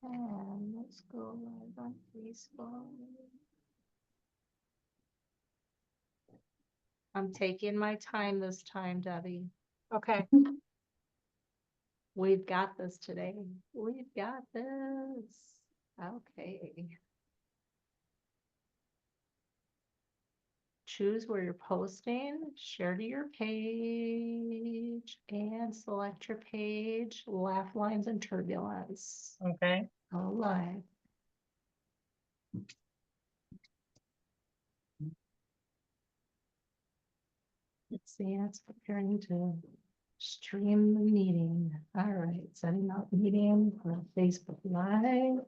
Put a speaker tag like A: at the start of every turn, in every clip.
A: And let's go live on Facebook. I'm taking my time this time, Debbie.
B: Okay.
A: We've got this today. We've got this. Okay. Choose where you're posting, share to your page, and select your page, laugh lines and turbulence.
B: Okay.
A: All live. Let's see, it's preparing to stream the meeting. All right, setting up meeting for Facebook Live.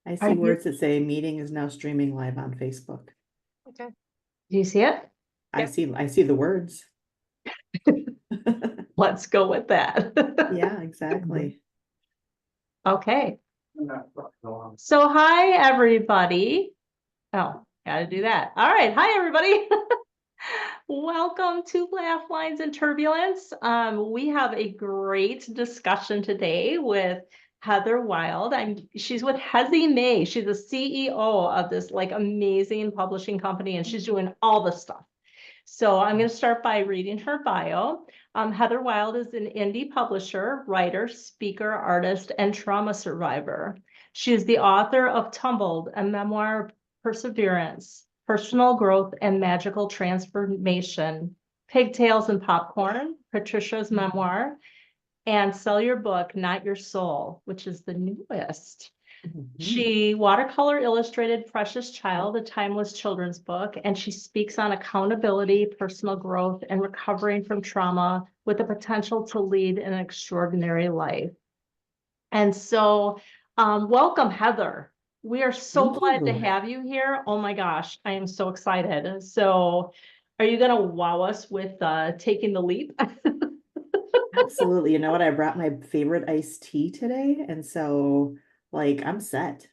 C: I
A: Are
C: see
A: you-
C: words that say meeting is now streaming live on Facebook.
B: Okay.
A: Do you see it?
C: I see the words.
A: Let's go with that.
C: Yeah, exactly.
A: Okay. So hi, everybody. Oh, gotta do that. All right. Hi, everybody. Welcome to Laugh Lines and Turbulence. We have a great discussion today with Heather Wilde. She's with Hezziemae. She's the CEO of this like amazing publishing company, and she's doing all this stuff. So I'm going to start by reading her bio. Heather Wilde is an indie publisher, writer, speaker, artist, and trauma survivor. She is the author of Tumbled, a memoir of perseverance, personal growth, and magical transformation, Pigtails and Popcorn, Patricia's memoir, and Sell Your Book, Not Your Soul, which is the newest. She watercolor illustrated Precious Child, a timeless children's book, and she speaks on accountability, personal growth, and recovering from trauma with the potential to lead an extraordinary life. And so, welcome, Heather. We are so
C: Thank
A: glad to
C: you.
A: have you here. Oh my gosh, I am so excited. So, are you going to wow us with taking the leap?
C: Absolutely. You know what? I brought my favorite iced tea today. And so, like, I'm set.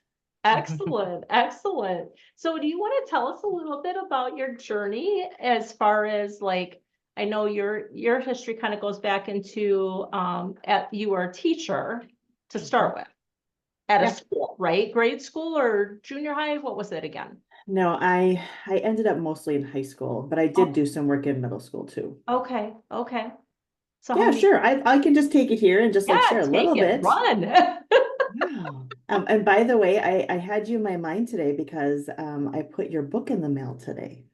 A: Excellent, excellent. So do you want to tell us a little bit about your journey as far as like, I know your history kind of goes back into you were a teacher to start with at a
C: Yeah.
A: school, right? Grade school or junior high? What was it again?
C: No, I ended up mostly in high school, but I did
A: Oh.
C: do some work in middle school too.
A: Okay, okay. So how
C: Yeah,
A: many?
C: sure. I can just take it here and just like
A: Yeah,
C: share a
A: take
C: little
A: it,
C: bit.
A: run.
C: Wow. And by the way, I had you in my mind today because I put your book in the mail today,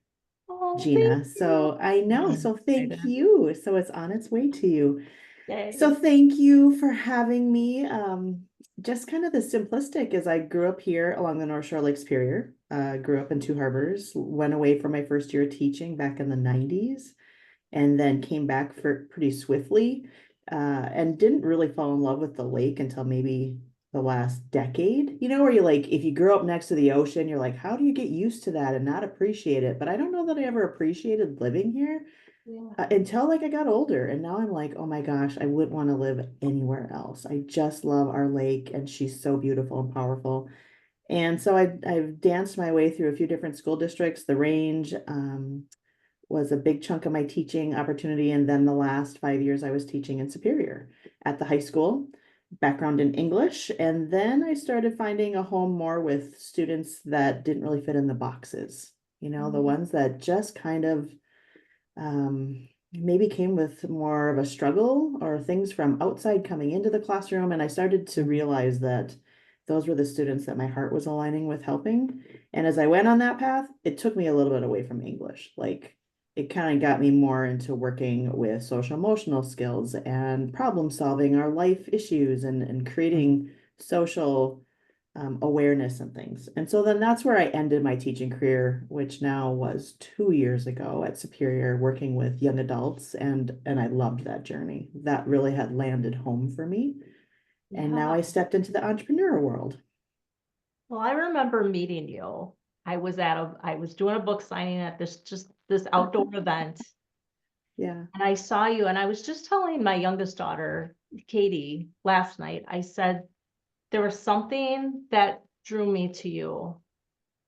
A: Oh,
C: Gina.
A: thank
C: So I know.
A: you.
C: So thank you. So it's on its way to you.
A: Yay.
C: So thank you for having me. Just kind of the simplistic is I grew up here along the North Shore Lake Superior. Grew up in Two Harbors, went away for my first year of teaching back in the 90s, and then came back for pretty swiftly, and didn't really fall in love with the lake until maybe the last decade. You know, where you like, if you grew up next to the ocean, you're like, how do you get used to that and not appreciate it? But I don't know that I ever appreciated living here.
A: Yeah.
C: Until like I got older, and now I'm like, oh my gosh, I wouldn't want to live anywhere else. I just love our lake, and she's so beautiful and powerful. And so I've danced my way through a few different school districts. The range was a big chunk of my teaching opportunity, and then the last 5 years I was teaching in Superior at the high school, background in English, and then I started finding a home more with students that didn't really fit in the boxes. You know, the ones that just kind of maybe came with more of a struggle or things from outside coming into the classroom. And I started to realize that those were the students that my heart was aligning with helping. And as I went on that path, it took me a little bit away from English. Like it kind of got me more into working with social emotional skills and problem solving our life issues and creating social awareness and things. And so then that's where I ended my teaching career, which now was 2 years ago at Superior, working with young adults, and I loved that journey. That really had landed home for me. And now I stepped into the entrepreneur world.
A: Well, I remember meeting you. I was doing a book signing at this outdoor event,
C: Yeah.
A: and I saw you, and I was just telling my youngest daughter, Katie, last night. I said there was something that drew me to you.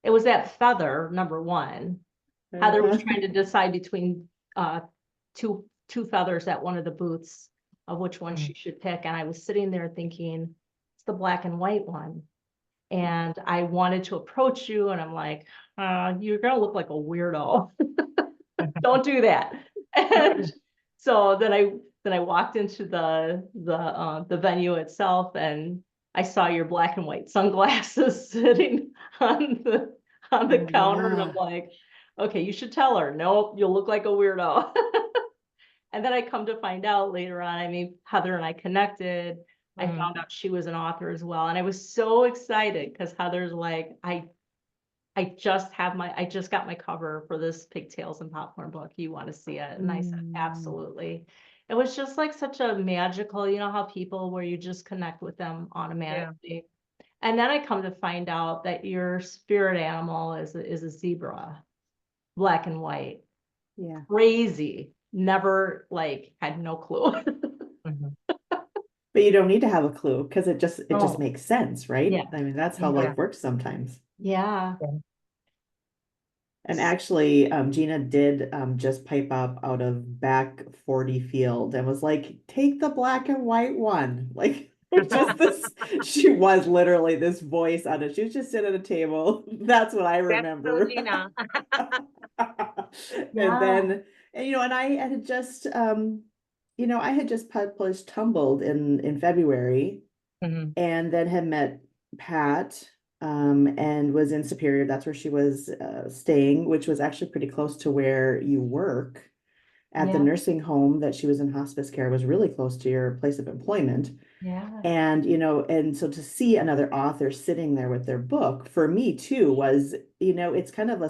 A: It was that feather, number one. Heather was trying to decide between two feathers at one of the booths of which one she should pick. And I was sitting there thinking, it's the black and white one. And I wanted to approach you and I'm like, you're gonna look like a weirdo. Don't do that. And so then I walked into the venue itself and I saw your black and white sunglasses sitting on the
C: Oh,
A: counter and I'm
C: yeah.
A: like, okay, you should tell her, nope, you'll look like a weirdo. And then I come to find out later on, I mean, Heather and I connected. I found out she was an author as well. And I was so excited because Heather's like, I just got my cover for this Pigtails and Popcorn book. You want to see it? And I said, absolutely. It was just like such a magical, you know how people where you just connect with them automatically. And then I come to find out that your spirit animal is a zebra, black and white.
C: Yeah.
A: Crazy. Never like had no clue.
C: But you don't need to have a clue because it just
A: Oh,
C: makes sense, right?
A: yeah.
C: I mean, that's how
A: Yeah.
C: life works sometimes.
A: Yeah.
C: And actually, Gina did just pipe up out of back 40 field and was like, take the black and white one. Like, just this, she was literally this voice on it. She was just sitting at a table. That's what I remember.
B: Gina.
C: And then, and I had just, I had just published Tumbled in February and then had met Pat and was in Superior. That's where she was staying, which was actually pretty close to where you work at the nursing home that she was in hospice care, was really close to your place of employment.
A: Yeah.
C: And, and so to see another author sitting there with their book for me too was, it's kind of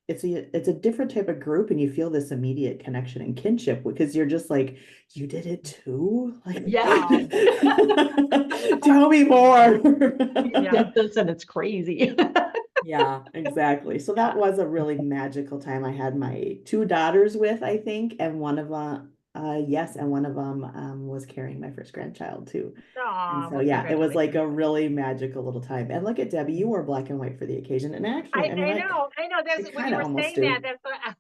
C: it's a different type of group and you feel this immediate connection and kinship because you're just like, you did it too? Like,
A: Yeah.
C: tell me more.
A: Did this and it's crazy.
C: Yeah, exactly. So that was a really magical time. I had my two daughters with, I think, and one of them, and one of them was carrying my first grandchild too. And so,
B: Well,
C: yeah, it was like a
B: congratulations.
C: really magical little time. And look at Debbie, you wore black and white for the occasion. And actually, I mean,
B: I
C: like,
B: know. That's
C: I
B: when
C: kind
B: you
C: of
B: were
C: almost
B: saying that.
C: do.
B: That's what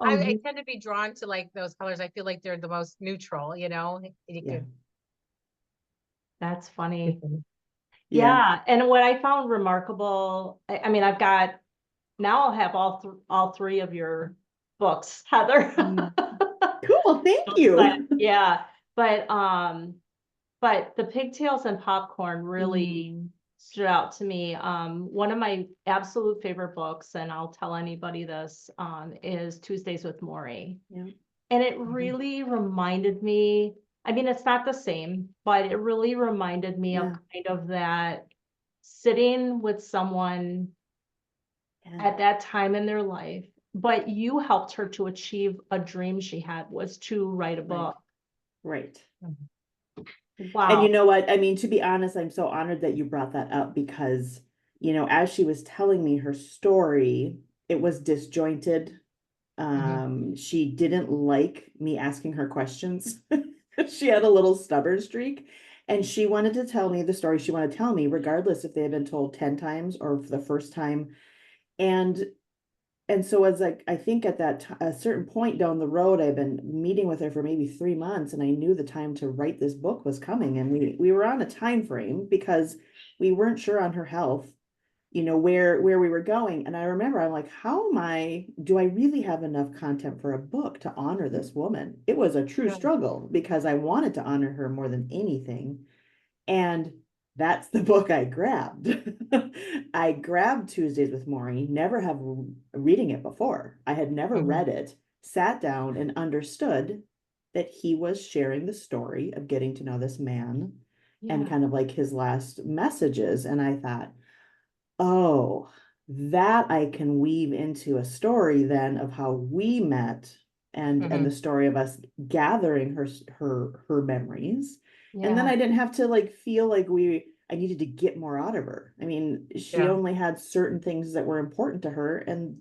A: Oh,
B: I tend to be drawn to like those colors. I feel like they're the most neutral, you know.
C: Yeah.
A: that's funny.
C: Yeah.
A: Yeah. And what I found remarkable, I mean, I've got now I'll have all three of your books, Heather.
C: Cool. Thank
A: But
C: you.
A: yeah, but the Pigtails and Popcorn really stood out to me. One of my absolute favorite books, and I'll tell anybody this, is Tuesdays with Maury.
C: Yeah.
A: And it really reminded me, I mean, it's not the same, but it really reminded me of kind of that sitting with someone at that time in their life, but you helped her to achieve a dream she had, was to write a book.
C: Right.
A: Wow.
C: And you know what? I mean, to be honest, I'm so honored that you brought that up because, as she was telling me her story, it was disjointed. She didn't like me asking her questions. She had a little stubborn streak and she wanted to tell me the story she wanted to tell me, regardless if they had been told 10 times or for the first time. And so as like, I think at a certain point down the road, I've been meeting with her for maybe 3 months and I knew the time to write this book was coming. And we were on a time frame because we weren't sure on her health, where we were going. And I remember I'm like, do I really have enough content for a book to honor this woman? It was a true struggle because I wanted to honor her more than anything. And that's the book I grabbed. I grabbed Tuesdays with Maury, never have reading it before. I had never read it, sat down and understood that he was sharing the story of getting to know this man and kind of like his last messages. And I thought, oh, that I can weave into a story then of how we met and the story of us gathering her memories. And then I didn't have to like feel like I needed to get more out of her. I mean, she only had certain things that were important to her and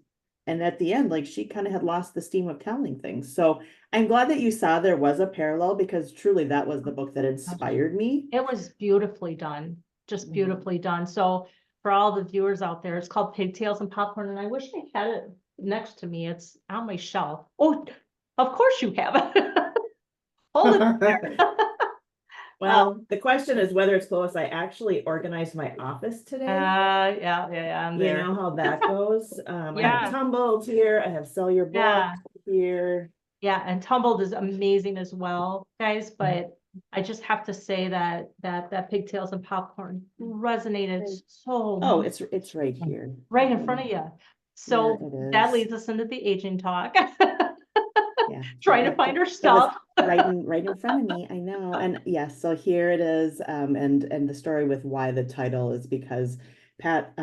C: at the end, like she kind of had lost the steam of telling things. So I'm glad that you saw there was a parallel because truly that was the book that inspired me.
A: It was beautifully done, just beautifully done. So for all the viewers out there, it's called Pigtails and Popcorn, and I wish I had it next to me. It's on my shelf. Oh, of course you have it. Hold it there.
C: Well, the question is whether it's close. I actually organized my office today.
A: Yeah, I'm
C: You
A: there.
C: know how that goes. I
A: Yeah.
C: have Tumbled here. I have Sell Your Book
A: Yeah.
C: here.
A: Yeah, and Tumbled is amazing as well, guys, but I just have to say that pigtails and popcorn resonated so
C: Oh,
A: much
C: it's right here.
A: right in front of you. So
C: Yeah, it
A: that
C: is.
A: leads us into the aging talk.
C: Yeah.
A: Trying to find her
C: It was
A: stuff.
C: right in front of me. I know. And yes, so here it is. And the story with why the title is because Pat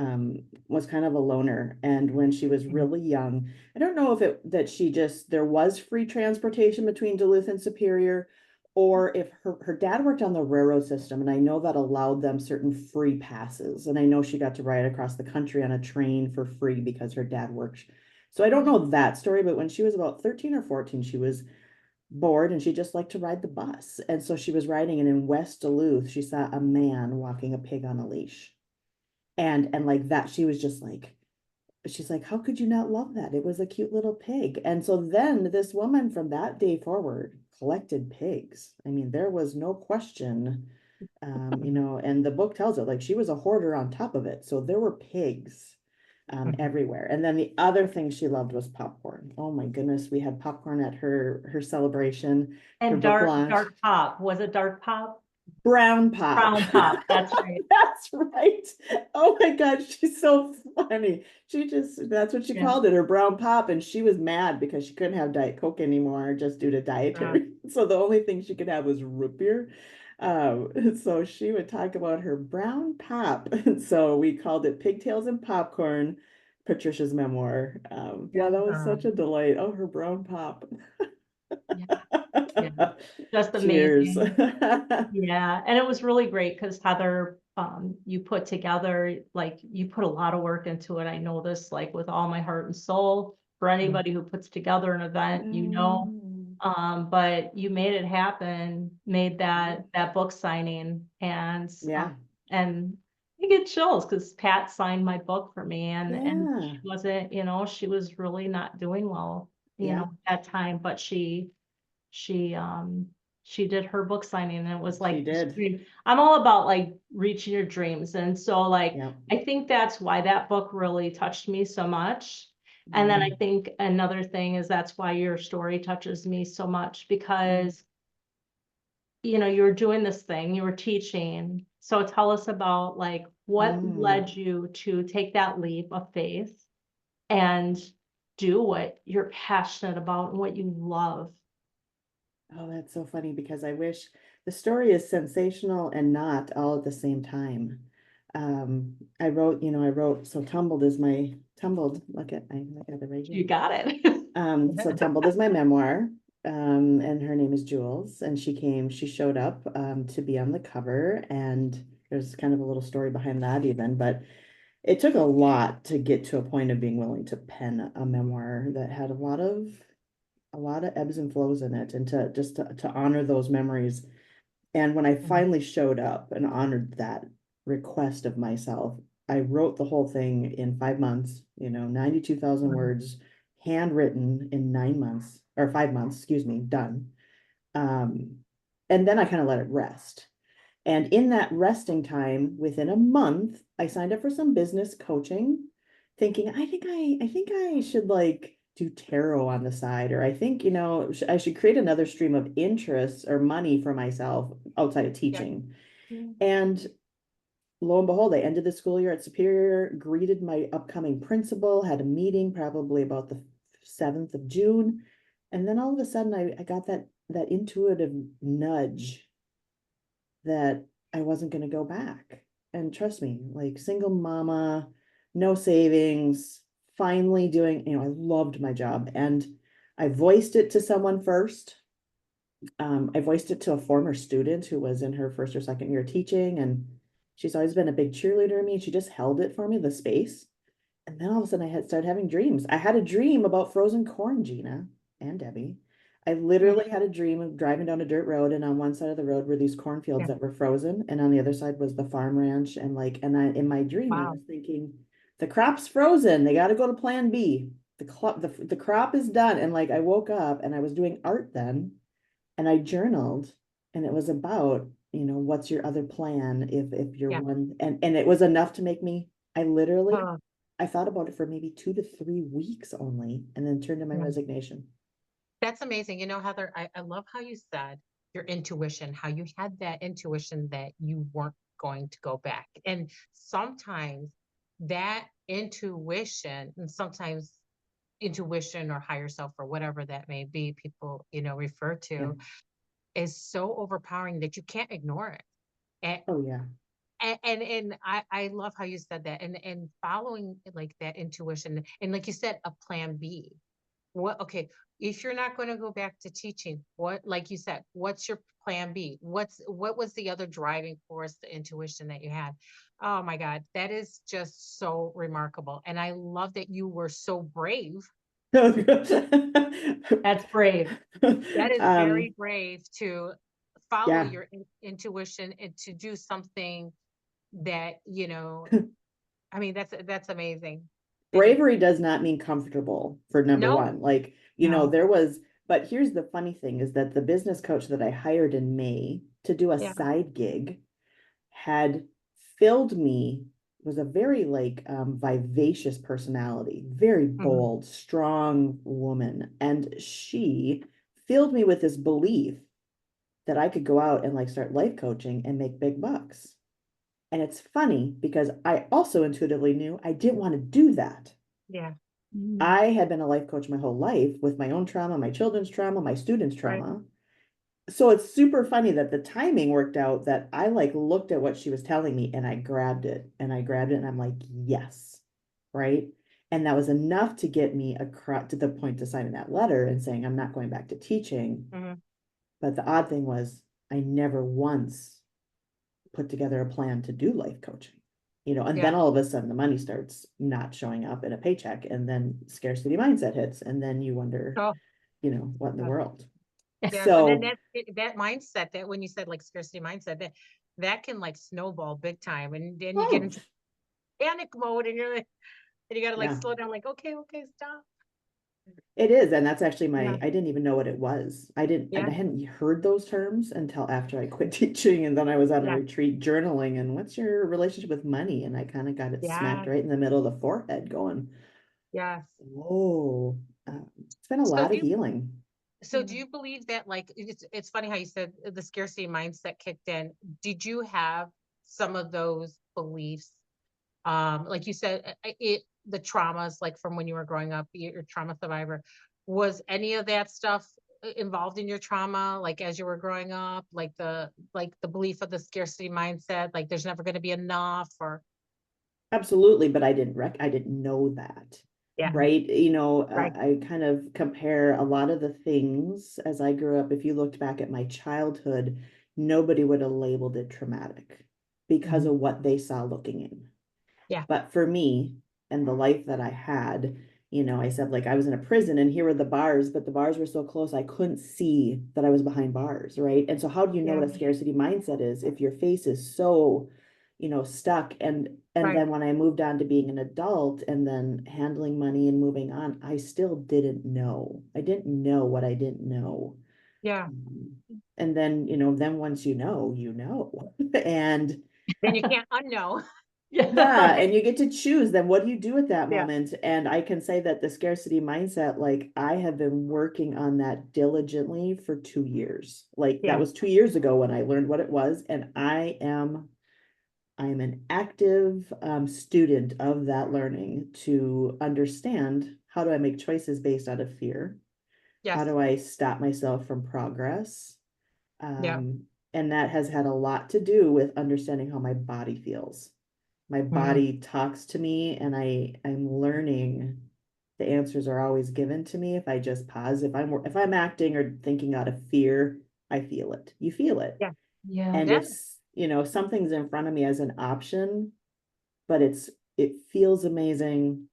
C: was kind of a loner. And when she was really young, I don't know if there was free transportation between Duluth and Superior, or if her dad worked on the railroad system, and I know that allowed them certain free passes. And I know she got to ride across the country on a train for free because her dad worked. So I don't know that story, but when she was about 13 or 14, she was bored and she just liked to ride the bus. And so she was riding, and in West Duluth, she saw a man walking a pig on a leash. And like that, she was just like, she's like, how could you not love that? It was a cute little pig. And so then this woman from that day forward collected pigs. I mean, there was no question, and the book tells it like she was a hoarder on top of it. So there were pigs everywhere. And then the other thing she loved was popcorn. Oh my goodness, we had popcorn at her celebration, her
A: And
C: book launch.
A: dark pop. Was it dark pop?
C: Brown pop.
A: Brown pop, that's right.
C: That's right. Oh my God, she's so funny. That's what she called it, her brown pop. And she was mad because she couldn't have Diet Coke anymore just due to dietary. So the only thing she could have was root beer. So she would talk about her brown pop. And so we called it Pigtails and Popcorn, Patricia's memoir. Yeah, that was such a delight. Oh, her brown pop.
A: Yeah. Just
C: Cheers.
A: amazing. Yeah, and it was really great because Heather, you put together, like, you put a lot of work into it. I know this, like, with all my heart and soul. For anybody who puts together an event, but you made it happen, made that book signing, and
C: Yeah.
A: and I get chills because Pat signed my book for me, and
C: Yeah.
A: she wasn't, she was really not doing well,
C: Yeah.
A: at that time, but she she did her book signing, and it was
C: She
A: like this
C: did.
A: dream. I'm all about like reaching your dreams, and so like
C: Yeah.
A: I think that's why that book really touched me so much. And then I think another thing is that's why your story touches me so much, because you were doing this thing, you were teaching. So tell us about like what led you to take that leap of faith and do what you're passionate about and what you love.
C: Oh, that's so funny because I wish the story is sensational and not all at the same time. I wrote, so look at it right
A: You
C: here.
A: got it.
C: So Tumbled is my memoir. And her name is Jules, and she showed up to be on the cover, and there's kind of a little story behind that even, but it took a lot to get to a point of being willing to pen a memoir that had a lot of ebbs and flows in it, and to honor those memories. And when I finally showed up and honored that request of myself, I wrote the whole thing in 5 months, 92,000 words, handwritten in 9 months or 5 months, excuse me, done. And then I kind of let it rest. And in that resting time, within a month, I signed up for some business coaching, thinking, I think I should like do tarot on the side, or I think, I should create another stream of interest or money for myself outside of teaching. And lo and behold, I ended the school year at Superior, greeted my upcoming principal, had a meeting probably about the 7th of June. And then all of a sudden I got that intuitive nudge that I wasn't going to go back. And trust me, like single mama, no savings, finally doing, I loved my job, and I voiced it to someone first. I voiced it to a former student who was in her first or second year teaching, and she's always been a big cheerleader to me. She just held it for me, the space. And then all of a sudden I had started having dreams. I had a dream about frozen corn, Gina and Debbie. I literally had a dream of driving down a dirt road, and on one side of the road were these cornfields that were frozen, and on the other side was the farm ranch. And in my dream, I was thinking, the crop's frozen. They got to go to plan B. The crop is done. And like I woke up and I was doing art then, And I journaled, and it was about, what's your other plan if you're
B: Yeah.
C: one, and it was enough to make me, literally,
B: Oh,
C: I thought about it for maybe 2 to 3 weeks only, and then turned in my
B: yeah.
C: resignation.
B: That's amazing. Heather, I love how you said your intuition, how you had that intuition that you weren't going to go back. And sometimes that intuition, and sometimes intuition or higher self or whatever that may be, people, refer
C: Yeah.
B: to, is so overpowering that you can't ignore it. And
C: Oh yeah.
B: and I love how you said that, and following like that intuition, and like you said, a plan B. Okay, if you're not going to go back to teaching, what, like you said, what's your plan B? What was the other driving force, the intuition that you had? Oh my God, that is just so remarkable. And I love that you were so brave.
A: That's brave.
B: That is very
C: Um,
B: brave to follow
C: yeah.
B: your intuition and to do something that, I mean, that's amazing. And
C: Bravery does not mean comfortable, for number
B: no,
C: one. Like,
A: No.
C: but here's the funny thing is that the business coach that I hired in May to do a
B: yeah,
C: side gig had filled me, was a very like vivacious personality, very
B: mhm,
C: bold, strong woman. And she filled me with this belief that I could go out and like start life coaching and make big bucks. And it's funny because I also intuitively knew I didn't want to do that.
B: yeah,
C: I had been a life coach my whole life with my own trauma, my children's trauma, my students'
B: right,
C: trauma. So it's super funny that the timing worked out that I like looked at what she was telling me and I grabbed it and I'm like, yes. Right. And that was enough to get me across to the point to signing that letter and saying, I'm not going back to teaching.
B: mhm,
C: But the odd thing was, I never once put together a plan to do life coaching. And
B: yeah.
C: then all of a sudden the money starts not showing up in a paycheck, and then scarcity mindset hits, and then you wonder,
B: Oh,
C: what in the
B: uh,
C: world.
B: yes. And then
C: So
B: that mindset, that when you said like scarcity mindset, that can like snowball big time. And then you get
C: oh
B: into panic mode and you're like, and you got to like
C: yeah,
B: slow down, like, okay, stop.
C: it is. And that's actually
B: Yeah.
C: I didn't even know what it was. I
B: Yeah.
C: hadn't heard those terms until after I quit teaching, and then I was on a
B: Yeah.
C: retreat journaling, and what's your relationship with money, and I kind of got it smacked
B: Yeah.
C: right in the middle of the forehead going,
B: Yes.
C: whoa. It's been a
B: So
C: lot
B: do
C: of
B: you,
C: healing.
B: so do you believe that like, it's funny how you said the scarcity mindset kicked in. Did you have some of those beliefs? Like you said, the traumas, like from when you were growing up, your trauma survivor, was any of that stuff involved in your trauma, like as you were growing up, like the belief of the scarcity mindset, like there's never going to be enough, or
C: Absolutely, but I didn't know that.
B: yeah,
C: Right.
B: right,
C: I kind of compare a lot of the things as I grew up. If you looked back at my childhood, nobody would have labeled it traumatic because
B: mhm,
C: of what they saw looking in.
B: yeah,
C: But for me and the life that I had, I said like I was in a prison and here were the bars, but the bars were so close I couldn't see that I was behind bars, right? And so how do you know
B: yeah,
C: what a scarcity mindset is if your face is so, stuck? And
B: right,
C: then when I moved on to being an adult and then handling money and moving on, I still didn't know. I didn't know what I didn't know.
B: yeah.
C: And then, then once you know, you know. And
B: Then you can't unknow.
C: yeah,
A: Yeah.
C: and you get to choose then what do you do at that
B: Yeah,
C: moment? And I can say that the scarcity mindset, like I have been working on that diligently for 2 years. Like that
B: yeah,
C: was 2 years ago when I learned what it was, and I am an active student of that learning to understand how do I make choices based out of fear? How
B: yes,
C: do I stop myself from progress?
B: yeah,
C: Um, and that has had a lot to do with understanding how my body feels. My
B: mm,
C: body talks to me, and I'm learning the answers are always given to me if I just pause. If I'm acting or thinking out of fear, I feel it. You feel it.
B: yeah,
A: Yeah.
C: And
B: yeah,
C: if something's in front of me as an option, but it feels amazing,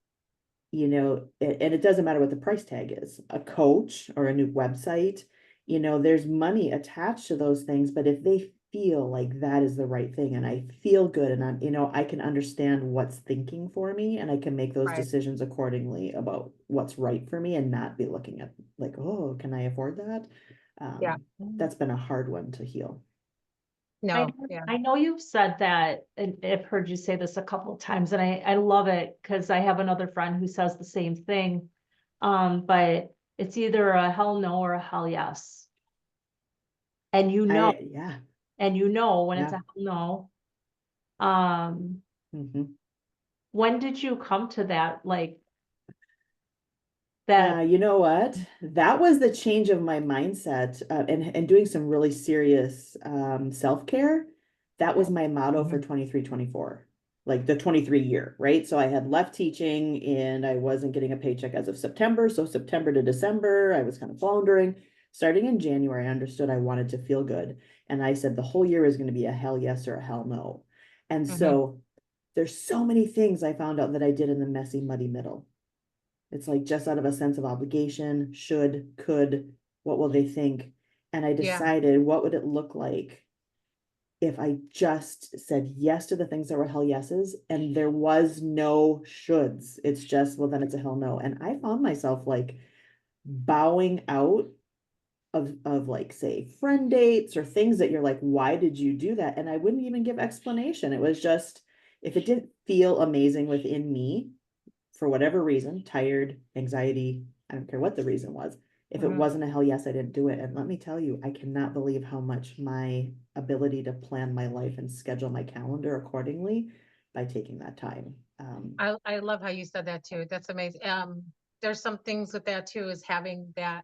C: and it doesn't matter what the price tag is, a coach or a new website, there's money attached to those things, but if they feel like that is the right thing and I feel good and I can understand what's thinking for me and I can make those
B: right,
C: decisions accordingly about what's right for me and not be looking at like, oh, can I afford that?
B: Yeah.
C: That's been a hard one to heal.
B: No, yeah.
A: I know you've said that, and I've heard you say this a couple of times, and I love it because I have another friend who says the same thing. But it's either a hell no or a hell yes. And
C: Yeah,
A: when it's
C: yeah.
A: a hell no. When did you come to that? Like that?
C: You know what? That was the change of my mindset, and doing some really serious self-care. That was my motto for 23, 24, like the 23 year, right? So I had left teaching and I wasn't getting a paycheck as of September. So September to December, I was kind of floundering. Starting in January, I understood I wanted to feel good. And I said the whole year is going to be a hell yes or a hell no. And so there's so many things I found out that I did in the messy, muddy middle. It's like just out of a sense of obligation, should, could, what will they think? And I
B: Yeah.
C: decided, what would it look like if I just said yes to the things that were hell yeses and there was no shoulds? It's just, well, then it's a hell no. And I found myself like bowing out of like, say, friend dates or things that you're like, why did you do that? And I wouldn't even give explanation. It was just, if it didn't feel amazing within me, for whatever reason, tired, anxiety, I don't care what the reason was. If it wasn't a hell yes, I didn't do it. And let me tell you, I cannot believe how much my ability to plan my life and schedule my calendar accordingly by taking that time.
B: I love how you said that too. That's amazing. There's some things with that too, is having that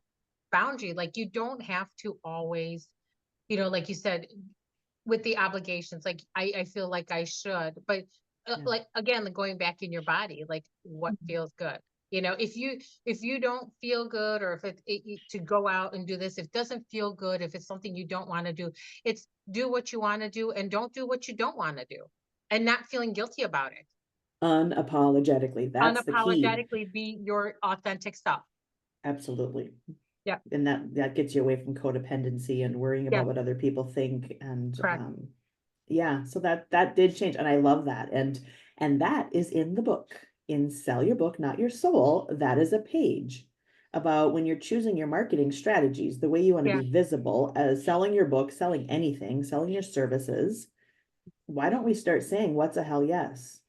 B: boundary. Like you don't have to always, like you said, with the obligations, like I feel like I should, but
C: Yeah.
B: like again, like going back in your body, like what feels good. If you don't feel good, or if to go out and do this, if it doesn't feel good, if it's something you don't want to do, it's do what you want to do and don't do what you don't want to do, and not feeling guilty about it.
C: Unapologetically, that's the key.
B: Unapologetically be your authentic self.
C: Absolutely.
B: Yeah.
C: And that gets you away from codependency and worrying
B: Yeah.
C: about what other people think. And
B: Correct.
C: yeah, so that did change. And I love that. And that is in the book. In Sell Your Book, Not Your Soul. That is a page about when you're choosing your marketing strategies, the way you want to
B: Yeah.
C: be visible as selling your book, selling anything, selling your services. Why don't we start saying what's a hell yes?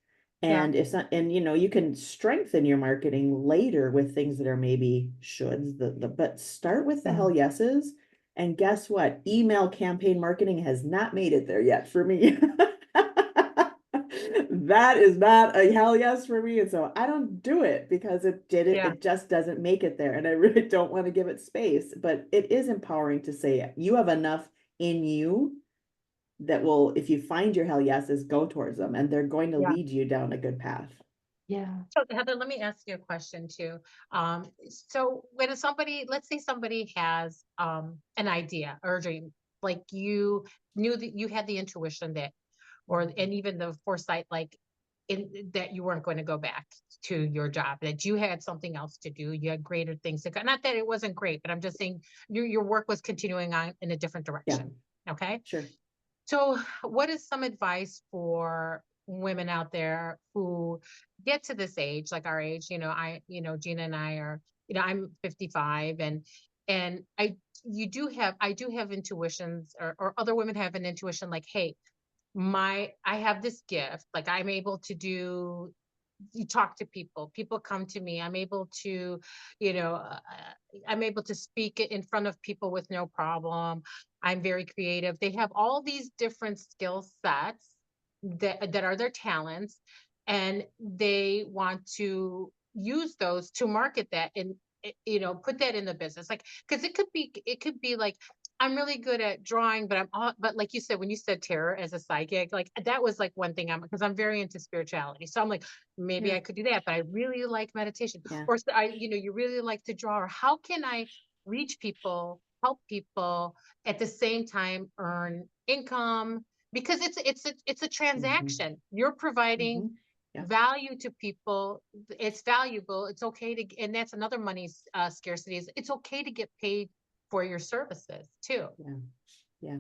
B: Yeah.
C: And it's not, and you can strengthen your marketing later with things that are maybe shoulds, but start with the hell yeses. And guess what? Email campaign marketing has not made it there yet for me. That is not a hell yes for me. And so I don't do it because it just doesn't make it there. And I really don't want to give it space, but it is empowering to say you have enough in you that will, if you find your hell yeses, go towards them, and they're going to lead you down a good path.
A: Yeah.
B: So Heather, let me ask you a question too. So when let's say somebody has an idea or a dream, like you knew that you had the intuition that, and even the foresight, like that you weren't going to go back to your job, that you had something else to do, you had greater things to go. Not that it wasn't great, but I'm just saying your work was continuing on in a different direction.
C: Yeah.
B: Okay.
C: Sure.
B: So what is some advice for women out there who get to this age, like our age? Gina and I are, I'm 55, and I do have intuitions, or other women have an intuition like, hey, I have this gift, like I'm able to do, you talk to people come to me, I'm able to, I'm able to speak it in front of people with no problem. I'm very creative. They have all these different skill sets that are their talents, and they want to use those to market that and put that in the business, like, because it could be like, I'm really good at drawing, but like you said, when you said tarot as a side gig, like that was like one thing, because I'm very into spirituality. So I'm like, maybe I could do that, but I really like meditation.
C: Yeah.
B: Or you really like to draw, or how can I reach people, help people, at the same time earn income? Because it's a transaction. You're providing
C: Yeah.
B: value to people. It's valuable. It's okay to, and that's another money scarcity, is it's okay to get paid for your services too.
C: Yeah.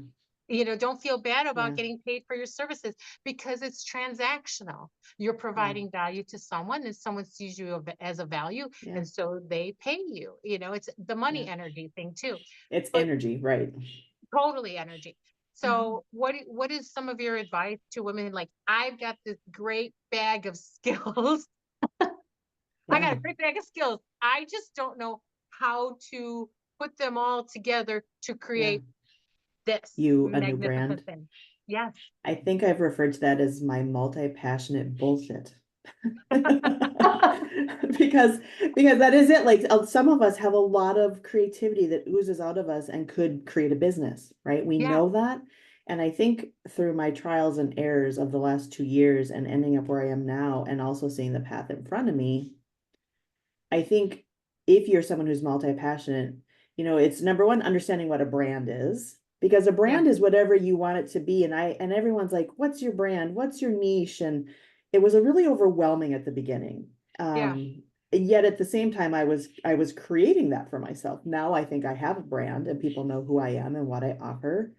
B: Don't feel bad about
C: Yeah.
B: getting paid for your services because it's transactional. You're providing value to someone and someone sees you as a value.
C: Yeah.
B: And so they pay you, it's the money
C: Yeah.
B: energy thing too,
C: It's
B: but
C: energy, right?
B: totally energy. So what is some of your advice to women? Like, I've got this great bag of skills. I got
C: Yeah.
B: a great bag of skills. I just don't know how to put them all together to
C: Yeah.
B: create this
C: You, a new
B: magnificent
C: brand.
B: thing. Yes.
C: I think I've referred to that as my multi-passionate bullshit. Because that is it. Like some of us have a lot of creativity that oozes out of us and could create a business, right? We
B: Yeah.
C: know that. And I think through my trials and errors of the last 2 years and ending up where I am now and also seeing the path in front of me, I think if you're someone who's multi-passionate, it's number one, understanding what a brand is, because a
B: Yeah.
C: brand is whatever you want it to be. And everyone's like, what's your brand? What's your niche? And it was a really overwhelming at the beginning.
B: Yeah.
C: And yet at the same time, I was creating that for myself. Now I think I have a brand and people know who I am and what I offer.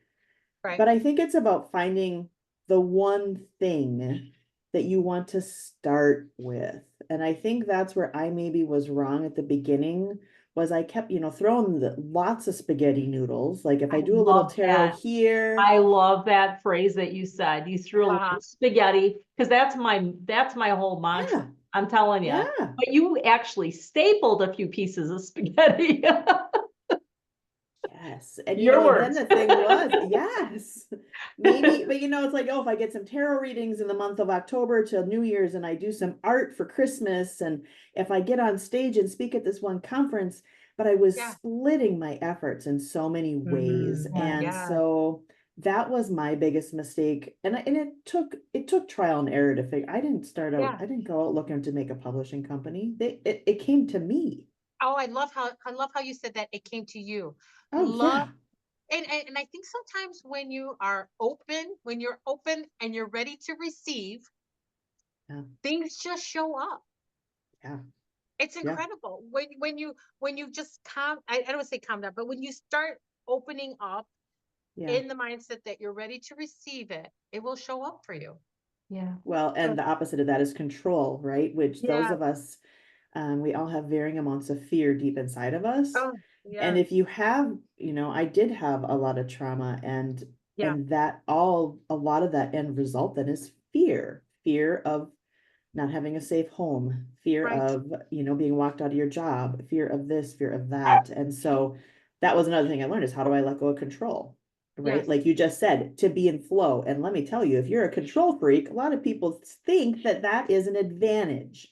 B: Right.
C: But I think it's about finding the one thing that you want to start with. And I think that's where I maybe was wrong at the beginning, was I kept, throwing lots of spaghetti noodles. Like if I
A: I
C: do a little
A: love
C: tarot
A: that.
C: here.
A: I love that phrase that you said. You threw a little spaghetti, because that's my whole mantra.
C: Yeah,
A: I'm telling you.
C: yeah.
A: But you actually stapled a few pieces of spaghetti.
C: Yes. And
A: Your
C: then
A: words.
C: the thing was, yes, maybe, but it's like, oh, if I get some tarot readings in the month of October till New Year's and I do some art for Christmas, and if I get on stage and speak at this one conference, but I was
B: Yeah.
C: splitting my efforts in so many ways.
A: Yeah.
C: And
B: Yeah.
C: so that was my biggest mistake. And it took trial and error to figure. I didn't start out,
B: Yeah.
C: I didn't go out looking to make a publishing company. It came to me.
B: Oh, I love how you said that it came to you.
C: Oh
B: Love.
C: yeah.
B: And I think sometimes when you're open and you're ready to receive,
C: Yeah.
B: things just show up.
C: Yeah.
B: It's
C: Yeah.
B: incredible when you just I don't want to say calm down, but when you start opening up
C: Yeah.
B: in the mindset that you're ready to receive it, it will show up for you.
A: Yeah.
C: Well, and the opposite of that is control, right? Which those
B: Yeah.
C: of us, we all have varying amounts of fear deep inside of us.
B: Oh,
C: And
B: yeah.
C: if you have, I did have a lot of trauma, and
B: Yeah.
C: a lot of that end result then is fear of not having a safe home, fear
B: Right.
C: of, being walked out of your job, fear of this, fear of that. And so that was another thing I learned, is how do I let go of control? Right?
B: Yes.
C: Like you just said, to be in flow. And let me tell you, if you're a control freak, a lot of people think that that is an advantage.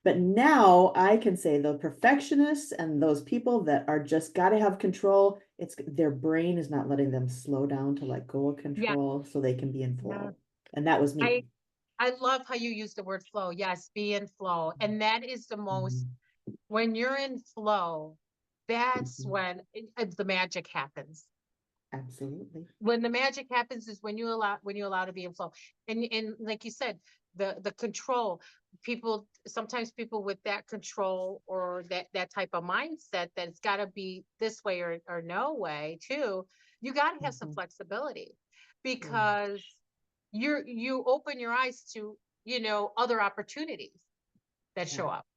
C: But now I can say the perfectionists and those people that are just got to have control, it's their brain is not letting them slow down to let go of
B: Yeah.
C: control so they can be in
B: Yeah.
C: flow. And that was me.
B: I love how you use the word flow. Yes, be in flow. And that is the most,
C: Mhm.
B: when you're in flow, that's
C: Mhm.
B: when the magic happens.
C: Absolutely.
B: When the magic happens is when you allow to be in flow. And like you said, the control, sometimes people with that control or that type of mindset that it's got to be this way or no way too, you got to have some
C: Mhm.
B: flexibility,
C: Yeah.
B: because you open your eyes to other opportunities that
C: Yeah.
B: show up.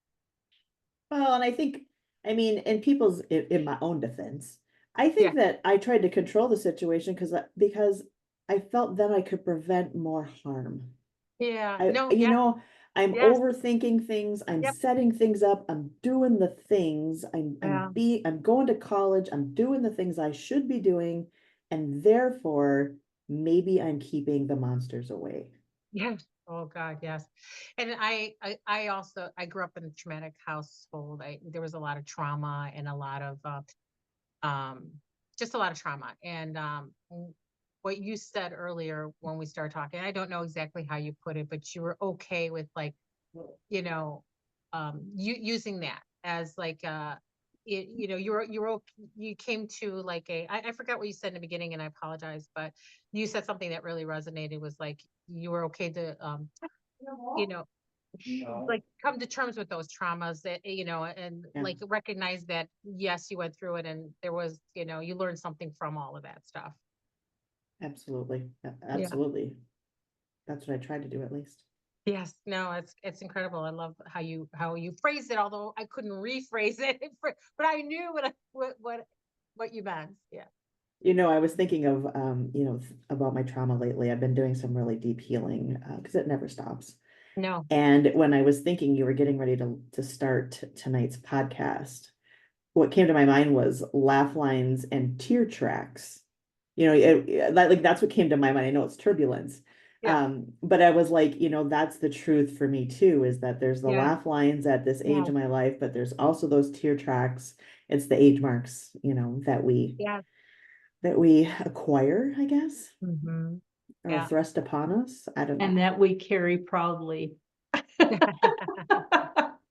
C: Well, and I think, in in my own defense, I
B: Yeah.
C: think that I tried to control the situation because I felt then I could prevent more harm.
B: Yeah.
C: I,
B: No.
C: you
B: Yeah.
C: know, I'm
B: Yes.
C: overthinking things. I'm
B: Yep.
C: setting things up. I'm doing the things.
B: Yeah.
C: I'm going to college. I'm doing the things I should be doing, and therefore maybe I'm keeping the monsters away.
B: Yeah. Oh God, yes. And I also I grew up in a traumatic household. There was a lot of trauma and a lot of um just a lot of trauma. And what you said earlier when we started talking, I don't know exactly how you put it, but you were okay with, like, you know, you using that as like you came to like I forgot what you said in the beginning, and I apologize, but you said something that really resonated, was like you were okay to you know like come to terms with those traumas, that and
C: Yeah.
B: like recognize that yes, you went through it, and there was you learned something from all of that stuff.
C: Absolutely. Absolutely. That's what I tried to do at least.
B: Yes, no, it's incredible. I love how you phrased it, although I couldn't rephrase it, but I knew what you meant. Yeah.
C: I was thinking of, about my trauma lately. I've been doing some really deep healing because it never stops.
B: No.
C: And when I was thinking you were getting ready to start tonight's podcast, what came to my mind was laugh lines and tear tracks. That's what came to my mind. I know it's turbulence.
B: Yeah.
C: But I was like, that's the truth for me too, is that there's the
B: Yeah.
C: laugh lines at this age
B: Yeah.
C: of my life, but there's also those tear tracks. It's the age marks,
B: Yeah.
C: that we acquire, I guess,
B: Hmm.
C: or
B: Yeah.
C: thrust upon us. I don't know.
A: And that we carry proudly.
C: I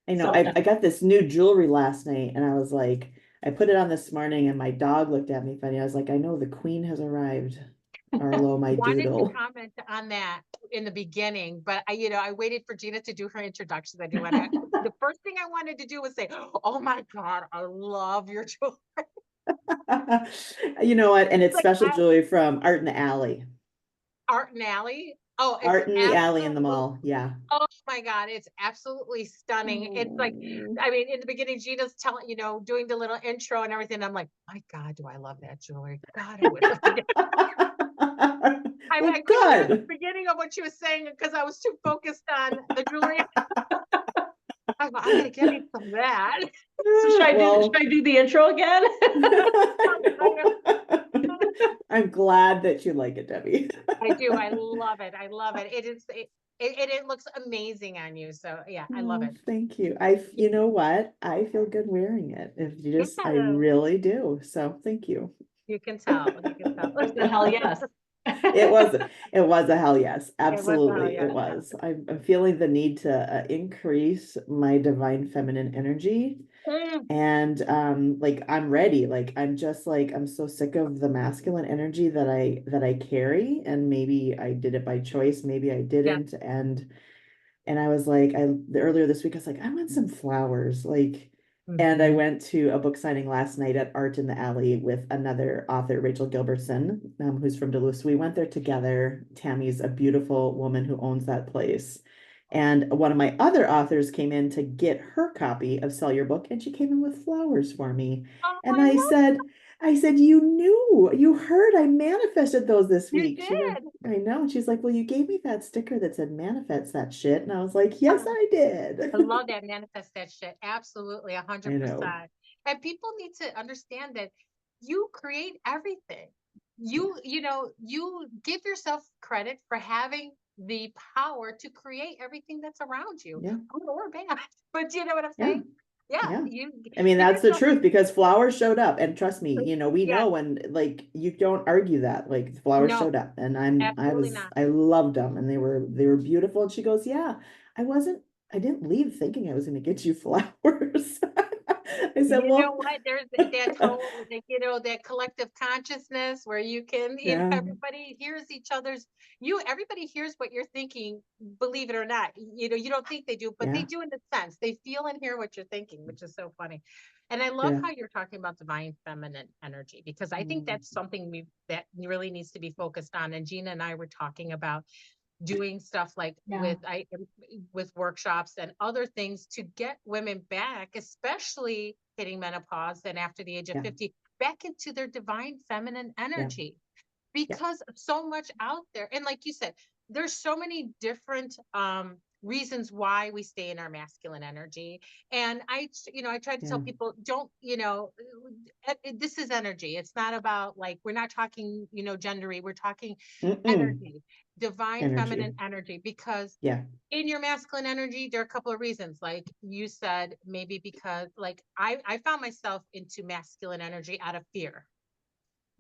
C: know.
A: So-
C: I got this new jewelry last night and I was like, I put it on this morning and my dog looked at me funny. I was like, I know the queen has arrived. Arlo, my
B: Wanted to
C: doodle.
B: comment on that in the beginning, but I waited for Gina to do her introduction. I do want to. The first thing I wanted to do was say, "Oh my God, I love your jewelry."
C: You know what? And it's
B: Like
C: special jewelry from Art in the Alley.
B: Art and Alley. Oh, it's
C: Art in the Alley in the
B: absolutely.
C: mall. Yeah.
B: Oh my God, it's absolutely stunning. It's like,
C: Oh.
B: I mean, in the beginning, Gina's telling, doing the little intro and everything. I'm like, my God, do I love that jewelry? God, I wish I could get.
C: Well,
B: I couldn't hear the
C: good.
B: beginning of what she was saying because I was too focused on the jewelry. I gotta get me some of that.
A: So should
C: Well,
A: I do the intro again?
C: I'm glad that you like it, Debbie.
B: I do. I love it. I love it. It looks amazing on you. So yeah, I love
C: Oh,
B: it.
C: thank you. You know what? I feel good wearing it. I
B: Yeah,
C: really do. So thank you.
B: you can tell. You can tell.
A: It's a hell yes.
C: It was, it was a hell yes.
B: It was a hell
C: Absolutely. It
B: yes.
C: was. I'm feeling the need to increase my divine feminine energy.
B: Mm,
C: And like I'm ready. Like I'm so sick of the masculine energy that I carry. And maybe I did it by choice, maybe I
B: yeah.
C: didn't. And I was like, earlier this week, I was like, I want some flowers. And I
B: Mhm.
C: went to a book signing last night at Art in the Alley with another author, Rachel Gilbertson, who's from Duluth. We went there together. Tammy's a beautiful woman who owns that place. And one of my other authors came in to get her copy of Sell Your Book, and she came in with flowers for me.
B: Oh,
C: And
B: I love
C: I said, you heard I manifested those this
B: you
C: week. She goes,
B: did.
C: I know. And she's like, well, you gave me that sticker that said manifest that shit. And I was like, yes, I did.
B: I love that. Manifest that shit. Absolutely,
C: I know.
B: 100%. And people need to understand that you create everything. You give yourself credit for having the power to create everything that's around you,
C: Yeah.
B: good or bad. But you know what I'm
C: Yeah.
B: saying? Yeah,
C: Yeah.
B: you
C: I mean,
B: give
C: that's the
B: yourself.
C: truth because flowers showed up. And trust me, we
B: Yeah,
C: know when like you don't argue that. Like flowers
B: no,
C: showed up and
B: absolutely not.
C: I loved them and they were beautiful. And she goes, yeah, I didn't leave thinking I was gonna get you flowers. I said,
B: You know
C: well,
B: what? There's that whole, that collective consciousness where you can,
C: yeah,
B: everybody hears each other's, everybody hears what you're thinking, believe it or not. You don't think they do, but they
C: yeah,
B: do in a sense. They feel and hear what you're thinking, which is so funny. And I love
C: yeah.
B: how you're talking about divine feminine energy, because I think
C: Mm,
B: that's something that really needs to be focused on. And Gina and I were talking about doing stuff like
A: Yeah.
B: with workshops and other things to get women back, especially hitting menopause and after the age of
C: yeah,
B: 50, back into their divine feminine
C: yeah,
B: energy,
C: yeah,
B: because so much out there. And like you said, there's so many different reasons why we stay in our masculine energy. And I try to tell
C: yeah.
B: people, don't, this is energy. It's not about, like, we're not talking, gendery, we're talking
C: Mm-mm.
B: energy, divine
C: Energy.
B: feminine energy, because
C: Yeah,
B: in your masculine energy, there are a couple of reasons. Like you said, maybe because, like, I found myself into masculine energy out of fear,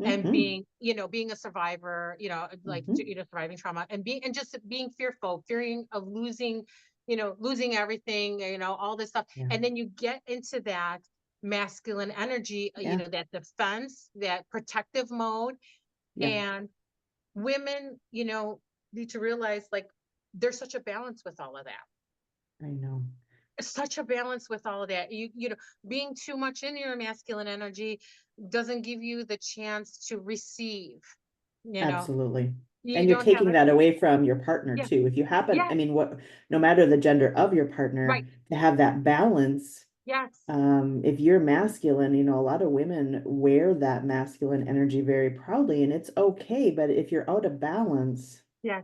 B: and
C: mm-hmm.
B: being a survivor, like,
C: Mm-hmm.
B: surviving trauma, and just being fearful, fearing of losing everything, all this stuff.
C: Yeah,
B: And then you get into that masculine energy,
C: yeah,
B: that defense, that protective mode.
C: yeah.
B: And women, need to realize, like, there's such a balance with all of that.
C: I know.
B: Such a balance with all of that. Being too much in your masculine energy doesn't give you the chance to receive. you know,
C: Absolutely.
B: you
C: And you're
B: don't have
C: taking
B: a,
C: that away from your partner
B: yeah,
C: too. If you happen,
B: yeah,
C: I mean, no matter the gender of your partner,
B: right,
C: to have that balance.
B: yes,
C: If you're masculine, a lot of women wear that masculine energy very proudly, and it's okay. But if you're out of balance,
B: yes,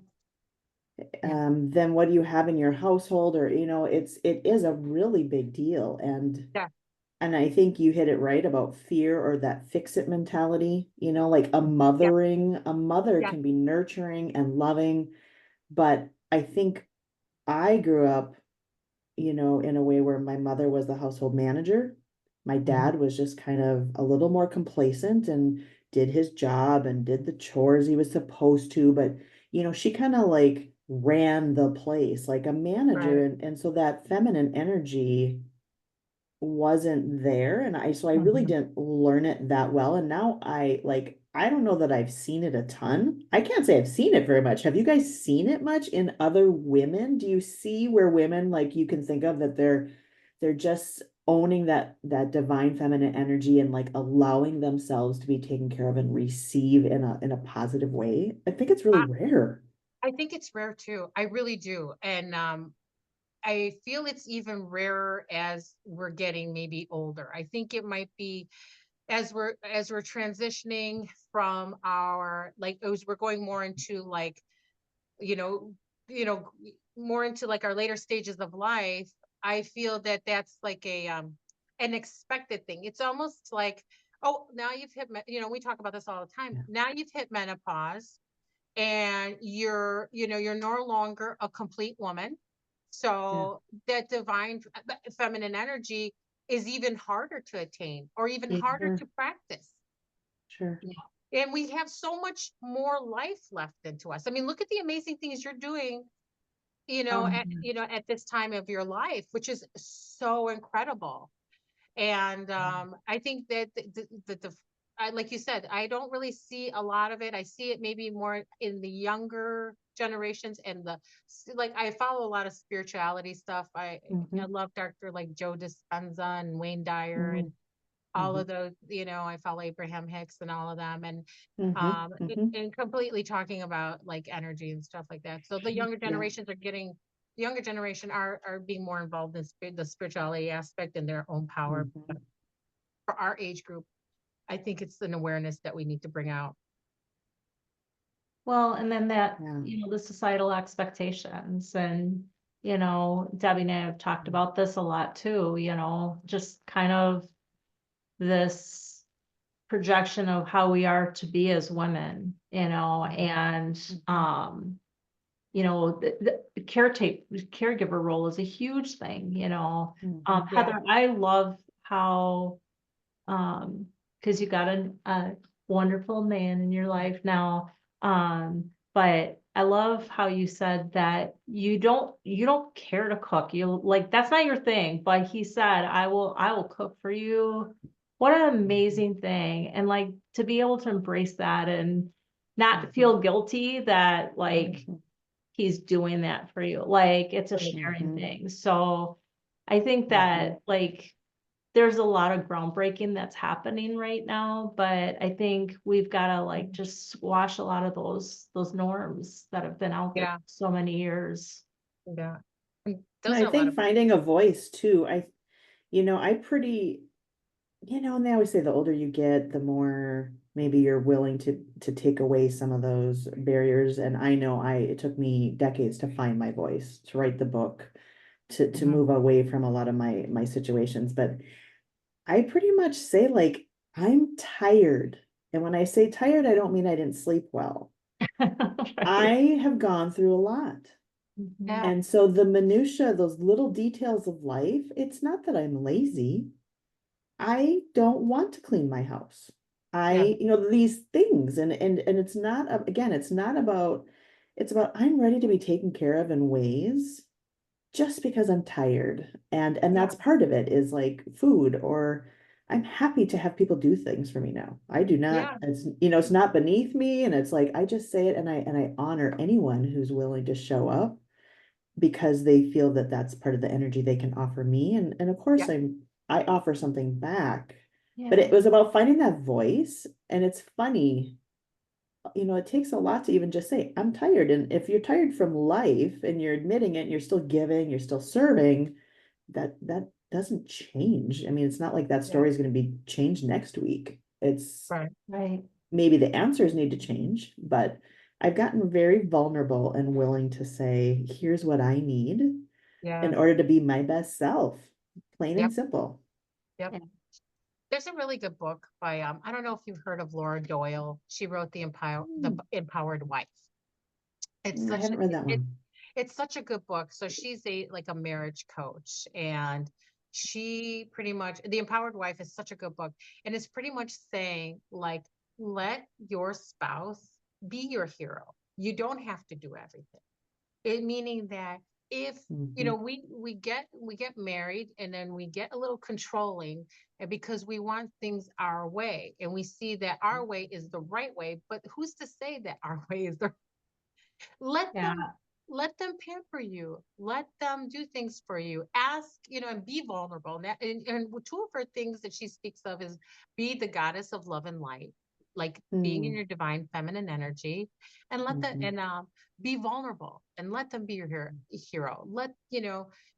B: yeah,
C: then what do you have in your household? Or, it is a really big deal.
B: yeah,
C: And I think you hit it right about fear or that fix it mentality, like
B: yeah,
C: a mother
B: yeah,
C: can be nurturing and loving, but I think I grew up, in a way where my mother was the household manager. My
B: mhm,
C: dad was just kind of a little more complacent and did his job and did the chores he was supposed to, but she kind of like ran the place like a manager,
B: right,
C: and so that feminine energy wasn't there, and I really
B: mhm.
C: didn't learn it that well, and now I don't know that I've seen it a ton. I can't say I've seen it very much. Have you guys seen it much in other women? Do you see where women, like, you can think of that they're just owning that divine feminine energy and like allowing themselves to be taken care of and receive in a positive way? I think it's really
B: I,
C: rare.
B: I think it's rare too. I really do. And I feel it's even rarer as we're getting maybe older. I think it might be as we're transitioning from our, like, as we're going more into like, you know, you know, more into like our later stages of life. I feel that that's like a an expected thing. It's almost like, oh, now you've hit, we talk about this all the time.
C: Yeah.
B: Now you've hit menopause and you're no longer a complete woman.
C: Yeah.
B: So that divine feminine energy is even harder to attain or even
A: Yeah.
B: harder
C: Sure.
B: to practice.
C: Sure.
B: Yeah. And we have so much more life left into us. I mean, look at the amazing things you're doing,
A: Um,
B: at this time of your life, which is so incredible. And I think that like you said, I don't really see a lot of it. I see it maybe more in the younger generations and like I follow a lot of spirituality stuff. I
C: Mm-hmm.
B: love Dr. like Joe Dispenza and Wayne Dyer
C: Mm-hmm.
B: and all
C: Mm-hmm.
B: of those, I follow Abraham Hicks and all of them, and
C: Mm-hmm. Mm-hmm.
B: completely talking about like energy and stuff like that. So the younger
C: Yeah.
B: generations are getting the younger generation are being more involved in the spirituality aspect and their own power.
C: Mm-hmm.
B: For our age group, I think it's an awareness that we need to bring out.
A: well, and then that,
C: Yeah.
A: the societal expectations and, Debbie and I have talked about this a lot too, just kind of this projection of how we are to be as women, and, the caregiver role is a huge thing,
C: Mm-hmm.
B: Yeah,
A: Heather, I love how, because you got a wonderful man in your life now. But I love how you said that you don't care to cook. You like that's not your thing. But he said, I will cook for you. What an amazing thing. And like to be able to embrace that and not
C: Mm-hmm.
A: feel guilty that like
C: Mm-hmm.
A: he's doing that for you. Like it's a
B: right.
A: sharing
C: Mm-hmm.
A: thing. So I think
C: Mm-hmm.
A: that like there's a lot of groundbreaking that's happening right now, but I think we've got to like just squash a lot of those norms that have been out there
B: Yeah,
A: for so many years.
B: yeah. And
C: And
B: those
C: I
B: are a lot
C: think
B: of
C: finding a voice too. I pretty, and they always say the older you get, the more maybe you're willing to take away some of those barriers. And I know it took me decades to find my voice, to write the book, to
B: Mhm.
C: move away from a lot of my situations. But I pretty much say like I'm tired. And when I say tired, I don't mean I didn't sleep well.
A: Right.
C: I have gone through a lot.
A: Mhm.
B: Yeah,
C: And so the minutia, those little details of life, it's not that I'm lazy. I don't want to clean my house.
B: yeah,
C: These things, and it's not again, it's about I'm ready to be taken care of in ways just because I'm tired. And
B: yeah,
C: that's part of it is like food, or I'm happy to have people do things for me now. I do not,
B: yeah,
C: it's not beneath me, and it's like I just say it, and I honor anyone who's willing to show up because they feel that that's part of the energy they can offer me, and of
B: yeah,
C: course I offer something back. But
A: Yeah.
C: it was about finding that voice, and it's funny, it takes a lot to even just say, I'm tired. And if you're tired from life and you're admitting it, and you're still giving, you're still serving, that doesn't change. I mean, it's not like that story is going to be changed next week. It's
B: Right.
A: Right.
C: maybe the answers need to change, but I've gotten very vulnerable and willing to say, here's what I need in
B: Yeah.
C: order to be my best self, plain and
B: Yep.
C: simple.
B: Yep.
A: Yeah.
B: There's a really good book by I don't know if you've heard of Laura Doyle. She wrote the
C: Hmm.
B: Empowered Wife. It's
C: I
B: such
C: haven't read that one.
B: it's such a good book. So she's a marriage coach, and she pretty much, The Empowered Wife is such a good book, and it's pretty much saying, like, let your spouse be your hero. You don't have to do everything. It meaning that if
C: Mhm.
B: we get married, and then we get a little controlling, and because we want things our way, and we see that our way is the right way, but who's to say that our way is the let
A: Yeah.
B: them let them pamper you, let them do things for you, ask, and be vulnerable. And two of her things that she speaks of is be the goddess of love and light, like being in
C: Mm.
B: your divine feminine energy, and let that
C: Mhm.
B: and be vulnerable, and let them be your hero.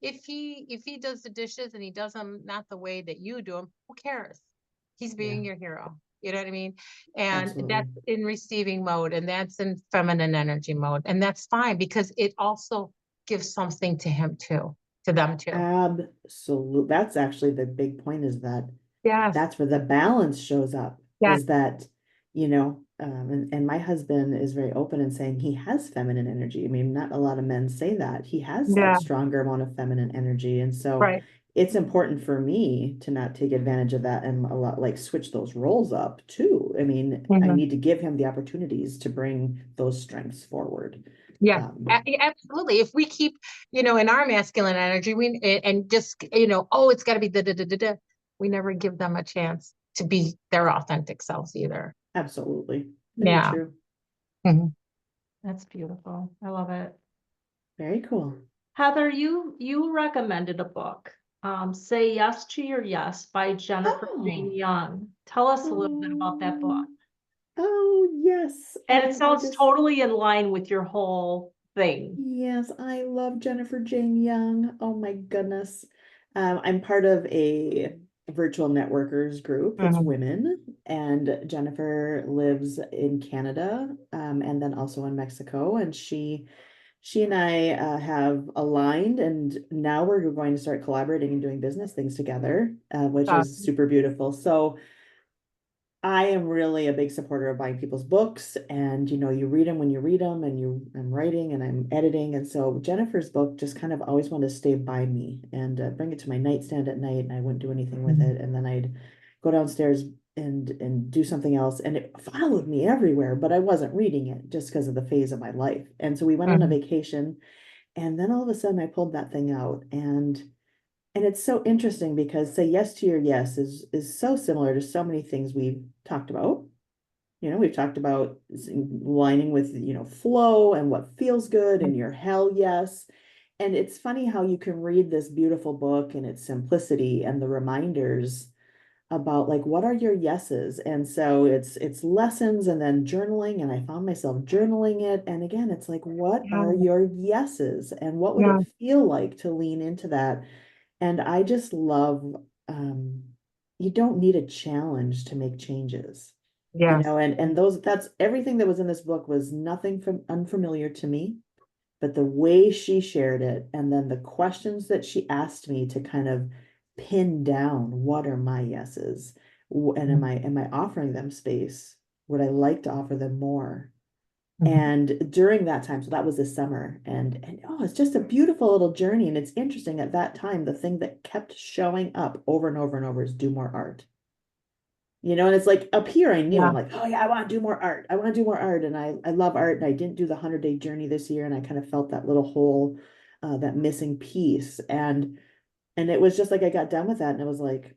B: If he does the dishes and he does them not the way that you do them, who cares? He's
C: Yeah,
B: being your hero. You know what I mean? And
C: absolutely.
B: that's in receiving mode, and that's in feminine energy mode. And that's fine, because it also gives something to him too, to them too.
C: Absolutely. That's actually the big point, is that
B: Yes.
C: that's where the balance shows up,
B: Yes.
C: is that, and my husband is very open in saying he has feminine energy. I mean, not a lot of men say that. He has a
B: Yeah.
C: stronger amount of feminine energy. And so
B: Right.
C: it's important for me to not take advantage of that and a lot like switch those roles up too. I mean, I
B: Mhm.
C: need to give him the opportunities to bring those strengths forward.
B: Yeah.
C: Um,
B: Absolutely. If we keep, in our masculine energy, and just, oh, it's got to be da da da da da. We never give them a chance to be their authentic selves either.
C: Absolutely. Very
B: Yeah.
C: true.
B: Mhm.
A: That's beautiful. I love it.
C: Very cool.
A: Heather, you recommended a book, Say Yes to Your Yes by Jennifer Jane
C: Oh,
A: Young. Tell us a little bit about that book.
C: oh, oh, yes.
A: And it
C: I
A: sounds
C: just,
A: totally in line with your whole thing.
C: yes, I love Jennifer Jane Young. Oh my goodness. I'm part of a virtual networkers group. It's
B: Mhm.
C: women, and Jennifer lives in Canada, and then also in Mexico. And she and I have aligned, and now we're going to start collaborating and doing business things together, which is
B: Awesome.
C: super beautiful. So I am really a big supporter of buying people's books, and you read them when you read them, and I'm writing and I'm editing. And so Jennifer's book just kind of always wanted to stay by me and bring it to my nightstand at night, and I wouldn't do anything with
B: Mhm.
C: it. And then I'd go downstairs and do something else, and it followed me everywhere, but I wasn't reading it just because of the phase of my life. And so we went on a
B: Mhm.
C: vacation, and then all of a sudden I pulled that thing out, and it's so interesting because Say Yes to Your Yes is so similar to so many things we've talked about. We've talked about lining with, flow and what feels good and your hell yes. And it's funny how you can read this beautiful book and its simplicity and the reminders about, like, what are your yeses. And so it's lessons and then journaling, and I found myself journaling it. And again, it's like, what
B: Yeah.
C: are your yeses, and what would
B: Yeah.
C: it feel like to lean into that? And I just love, um, you don't need a challenge to make changes,
B: Yes.
C: and that's everything that was in this book was nothing from unfamiliar to me, but the way she shared it, and then the questions that she asked me to kind of pin down, what are my yeses? And am
B: Mhm.
C: I offering them space? Would I like to offer them more?
B: Mhm.
C: And during that time, so that was this summer, and oh, it's just a beautiful little journey. And it's interesting, at that time, the thing that kept showing up over and over and over is do more art. And it's like up here, I knew,
B: Yeah.
C: I'm like, oh yeah, I want to do more art. I want to do more art. And I love art. And I didn't do the 100-day journey this year. And I kind of felt that little hole, that missing piece. And it was just like, I got done with that. And it was like,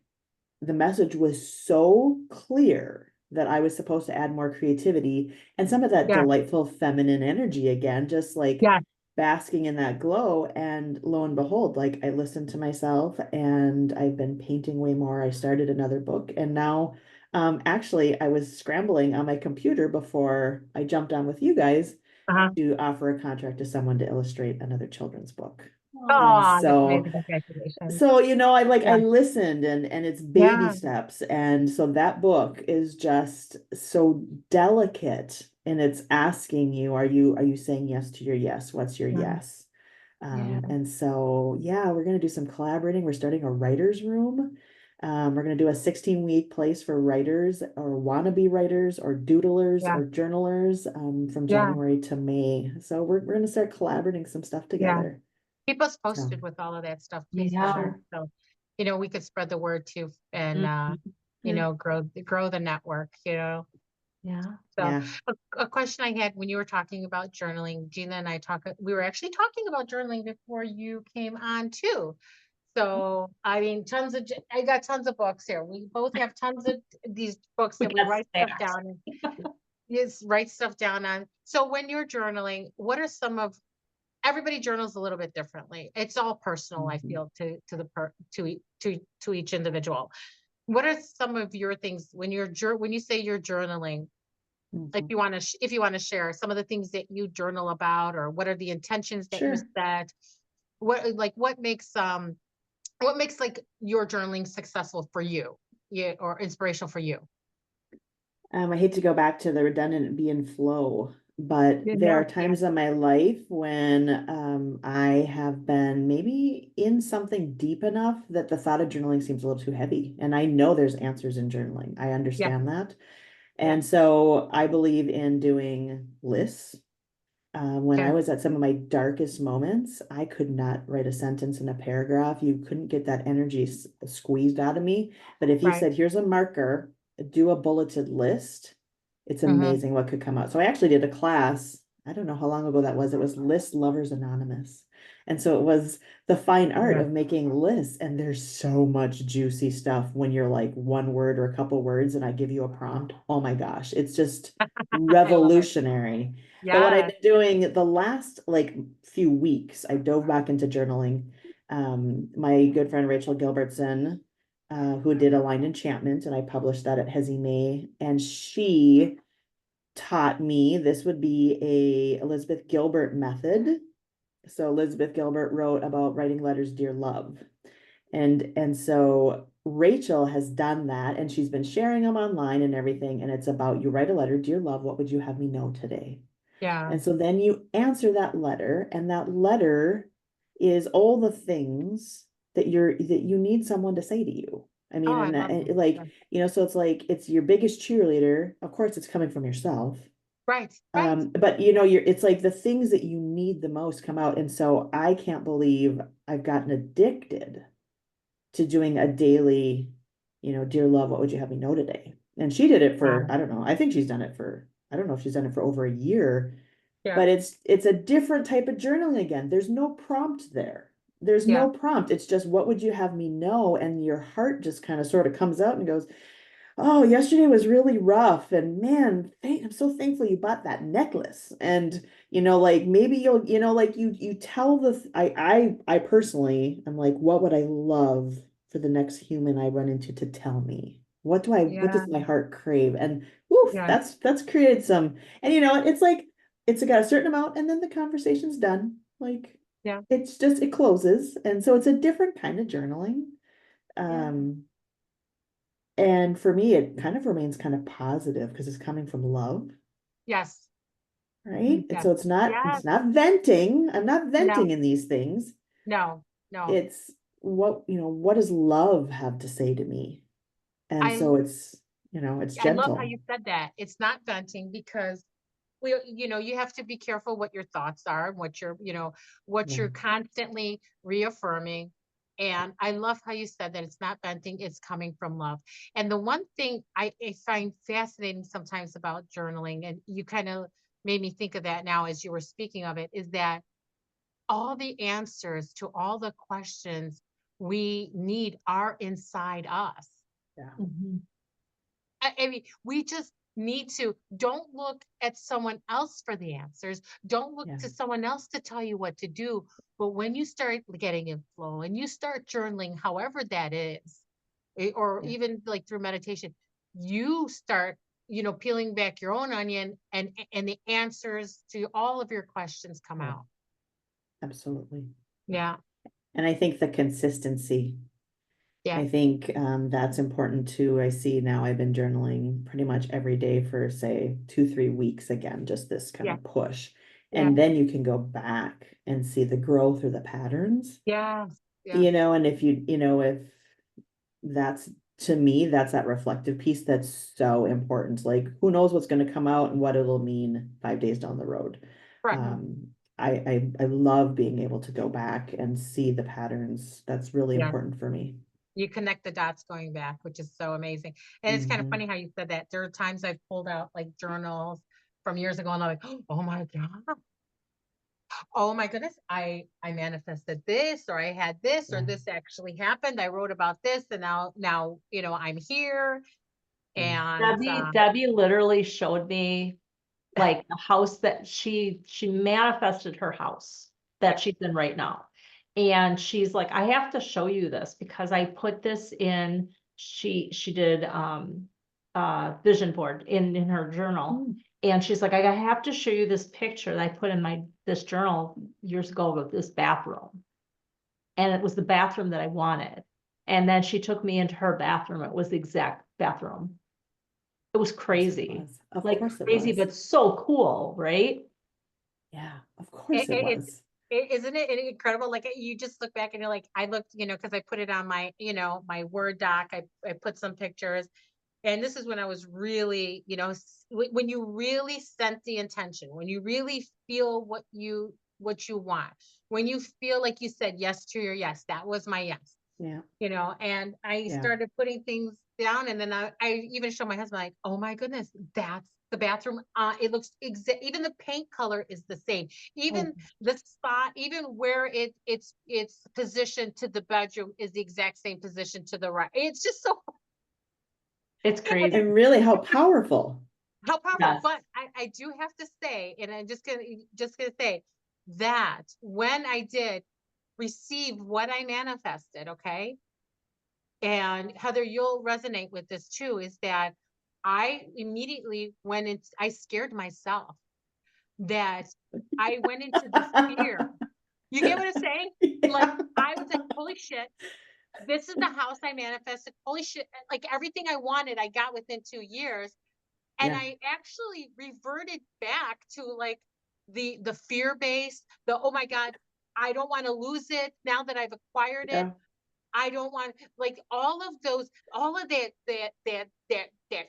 C: the message was so clear that I was supposed to add more creativity and some of that
B: Yeah.
C: delightful feminine energy again, just like
B: Yeah.
C: basking in that glow. And lo and behold, like, I listened to myself, and I've been painting way more. I started another book, and now Actually, I was scrambling on my computer before I jumped on with you guys
B: Uh-huh.
C: to offer a contract to someone to illustrate another children's book. And
B: Oh, that's
C: so,
B: amazing. Congratulations.
C: I
B: Yeah.
C: listened, and it's baby
B: Yeah.
C: steps. And so that book is just so delicate, and it's asking you, are you saying yes to your yes? What's your
B: Yeah.
C: yes?
B: Yeah.
C: And so, yeah, we're going to do some collaborating. We're starting a writer's room. We're going to do a 16-week place for writers or wannabe writers or doodlers
B: Yeah.
C: or journalers from
B: Yeah.
C: January to May. So we're going to start collaborating some stuff
B: Yeah.
C: together.
B: Keep us
C: So,
B: posted with all of that stuff, please.
A: Yeah.
C: sure.
B: So, we could spread the word too and,
A: Mhm.
C: Yeah.
B: grow the network,
A: Yeah.
B: So
C: Yeah.
B: a question I had when you were talking about journaling, Gina and I we were actually talking about journaling before you came on too. So, I mean, I got tons of books here. We both have tons of these books
A: We
B: that we
A: got
B: write stuff
A: stacks.
B: down and yes, write stuff down on. So when you're journaling, what are some of everybody journals a little bit differently. It's all personal, I
C: Mhm.
B: feel, to each individual. What are some of your things when when you say you're journaling? If
C: Mhm.
B: you want to if you want to share some of the things that you journal about, or what are the intentions that you
C: Sure.
B: set? What makes like your journaling successful for you, yeah, or inspirational for you?
C: I hate to go back to the redundant be in flow, but
B: Yeah,
C: there are
B: yeah,
C: times in my life when I have been maybe in something deep enough that the thought of journaling seems a little too heavy. And I know there's answers in journaling. I
B: yeah,
C: understand that.
B: yeah.
C: And so I believe in doing lists. When I
B: Okay,
C: was at some of my darkest moments, I could not write a sentence in a paragraph. You couldn't get that energy squeezed out of me. But if you
B: right.
C: said, here's a marker, do a bulleted list, it's
B: Mm-hmm.
C: amazing what could come out. So I actually did a class. I don't know how long ago that was. It was List Lovers Anonymous. And so it was the fine art
B: Yeah,
C: of making lists. And there's so much juicy stuff when you're like one word or a couple words, and I give you a prompt. Oh my gosh, it's just
B: I love it.
C: revolutionary. So what I've
B: Yeah,
C: been doing the last like few weeks, I dove back into journaling. My good friend Rachel Gilbertson, who did Aligned Enchantment, and I published that at Hezziemae, and she taught me this would be a Elizabeth Gilbert method. So Elizabeth Gilbert wrote about writing letters, dear love. And so Rachel has done that, and she's been sharing them online and everything. And it's about, you write a letter, dear love, what would you have me know today?
B: yeah.
C: And so then you answer that letter, and that letter is all the things that you need someone to say to you. I
B: Oh,
C: mean,
B: I love
C: and
B: that.
C: like,
B: Yeah.
C: so it's like it's your biggest cheerleader. Of course, it's coming from yourself.
B: Right, right.
C: But it's like the things that you need the most come out. And so I can't believe I've gotten addicted to doing a daily, dear love, what would you have me know today? And she did it for,
B: Wow.
C: I don't know, I think she's done it for, I don't know if she's done it for over a year,
B: Yeah,
C: but it's a different type of journaling again. There's no prompt there. There's
B: yeah,
C: no prompt. It's just, what would you have me know? And your heart just kind of sort of comes out and goes, oh, yesterday was really rough. And man, I'm so thankful you bought that necklace. And, like maybe you'll, like you tell I personally, I'm like, what would I love for the next human I run into to tell me? What
B: yeah,
C: does my heart crave? And woof,
B: yeah,
C: that's created some, and it's like, it's got a certain amount and then the conversation's done. Like,
B: yeah,
C: it closes. And so it's a different kind of journaling.
B: yeah.
C: Um, and for me, it kind of remains kind of positive because it's coming from love,
B: Yes,
C: right? And
B: yes,
C: so it's
B: yes.
C: not venting. I'm not
B: No,
C: venting in these things.
B: no, no.
C: It's what does love have to say to me? And
B: I
C: so it's
B: I love how
C: gentle.
B: you said that. It's not venting because you have to be careful what your thoughts are and what
C: Yeah.
B: you're constantly reaffirming. And I love how you said that it's not venting, it's coming from love. And the one thing I find fascinating sometimes about journaling, and you kind of made me think of that now as you were speaking of it, is that all the answers to all the questions we need are inside us.
C: Yeah.
A: Mhm.
B: I mean, we just need to don't look at someone else for the answers. Don't look
C: Yeah.
B: to someone else to tell you what to do. But when you start getting in flow and you start journaling, however that is, or
C: Yeah.
B: even like through meditation, you start, peeling back your own onion, and the answers to all of your questions come
C: Yeah.
B: out.
C: Absolutely.
B: Yeah.
C: And I think the consistency,
B: Yeah.
C: I think that's important too. I see now I've been journaling pretty much every day for say 2-3 weeks again, just this kind
B: Yeah.
C: of push.
B: Yeah.
C: And then you can go back and see the growth or the patterns,
B: Yeah. Yeah.
C: and if if that's, to me, that's that reflective piece that's so important. Like, who knows what's going to come out and what it'll mean 5 days down the road.
B: Right.
C: I love being able to go back and see the patterns. That's really
B: Yeah.
C: important for me.
B: You connect the dots going back, which is so amazing. And it's kind of
C: Mhm.
B: funny how you said that. There are times I've pulled out like journals from years ago, and I'm like, oh my God. Oh my goodness, I manifested this, or I had this, or
C: Yeah.
B: this actually happened. I wrote about this, and now I'm here.
C: Yeah.
B: And
A: Debbie literally showed me like the house that she manifested her house that she's in right now. And she's like, I have to show you this because I put this in, she did vision board in her journal. And she's like, I have to show you this picture that I put in this journal years ago of this bathroom. And it was the bathroom that I wanted. And then she took me into her bathroom. It was the exact bathroom. It was
C: Of course it
A: crazy,
C: was. Of
A: like
C: course it
A: crazy,
C: was.
A: but so cool, right?
C: Yeah, of course it was.
B: isn't it incredible? Like, you just look back and you're like, I looked, because I put it on my, my Word doc. I put some pictures. And this is when I was really, when you really sense the intention, when you really feel what you want, when you feel like you said yes to your yes, that was my yes.
C: Yeah.
B: And I
C: Yeah.
B: started putting things down, and then I even showed my husband, like, oh my goodness, that's the bathroom. It looks even the paint color is the same, even the spot, even where it's positioned to the bedroom is the exact same position to the right. It's just so
A: It's crazy.
C: And really, how powerful.
B: how powerful.
A: Yes.
B: But I do have to say, and I'm just gonna say that when I did receive what I manifested, okay. And Heather, you'll resonate with this too, is that I immediately went into, I scared myself, that I went into this fear. You get what I'm saying? Like, I was like, holy shit, this is the house I manifested. Holy shit. Like, everything I wanted, I got within 2 years. And
C: Yeah.
B: I actually reverted back to like the fear based, oh my God, I don't want to lose it now that I've acquired it.
C: Yeah.
B: I don't want, like, all of that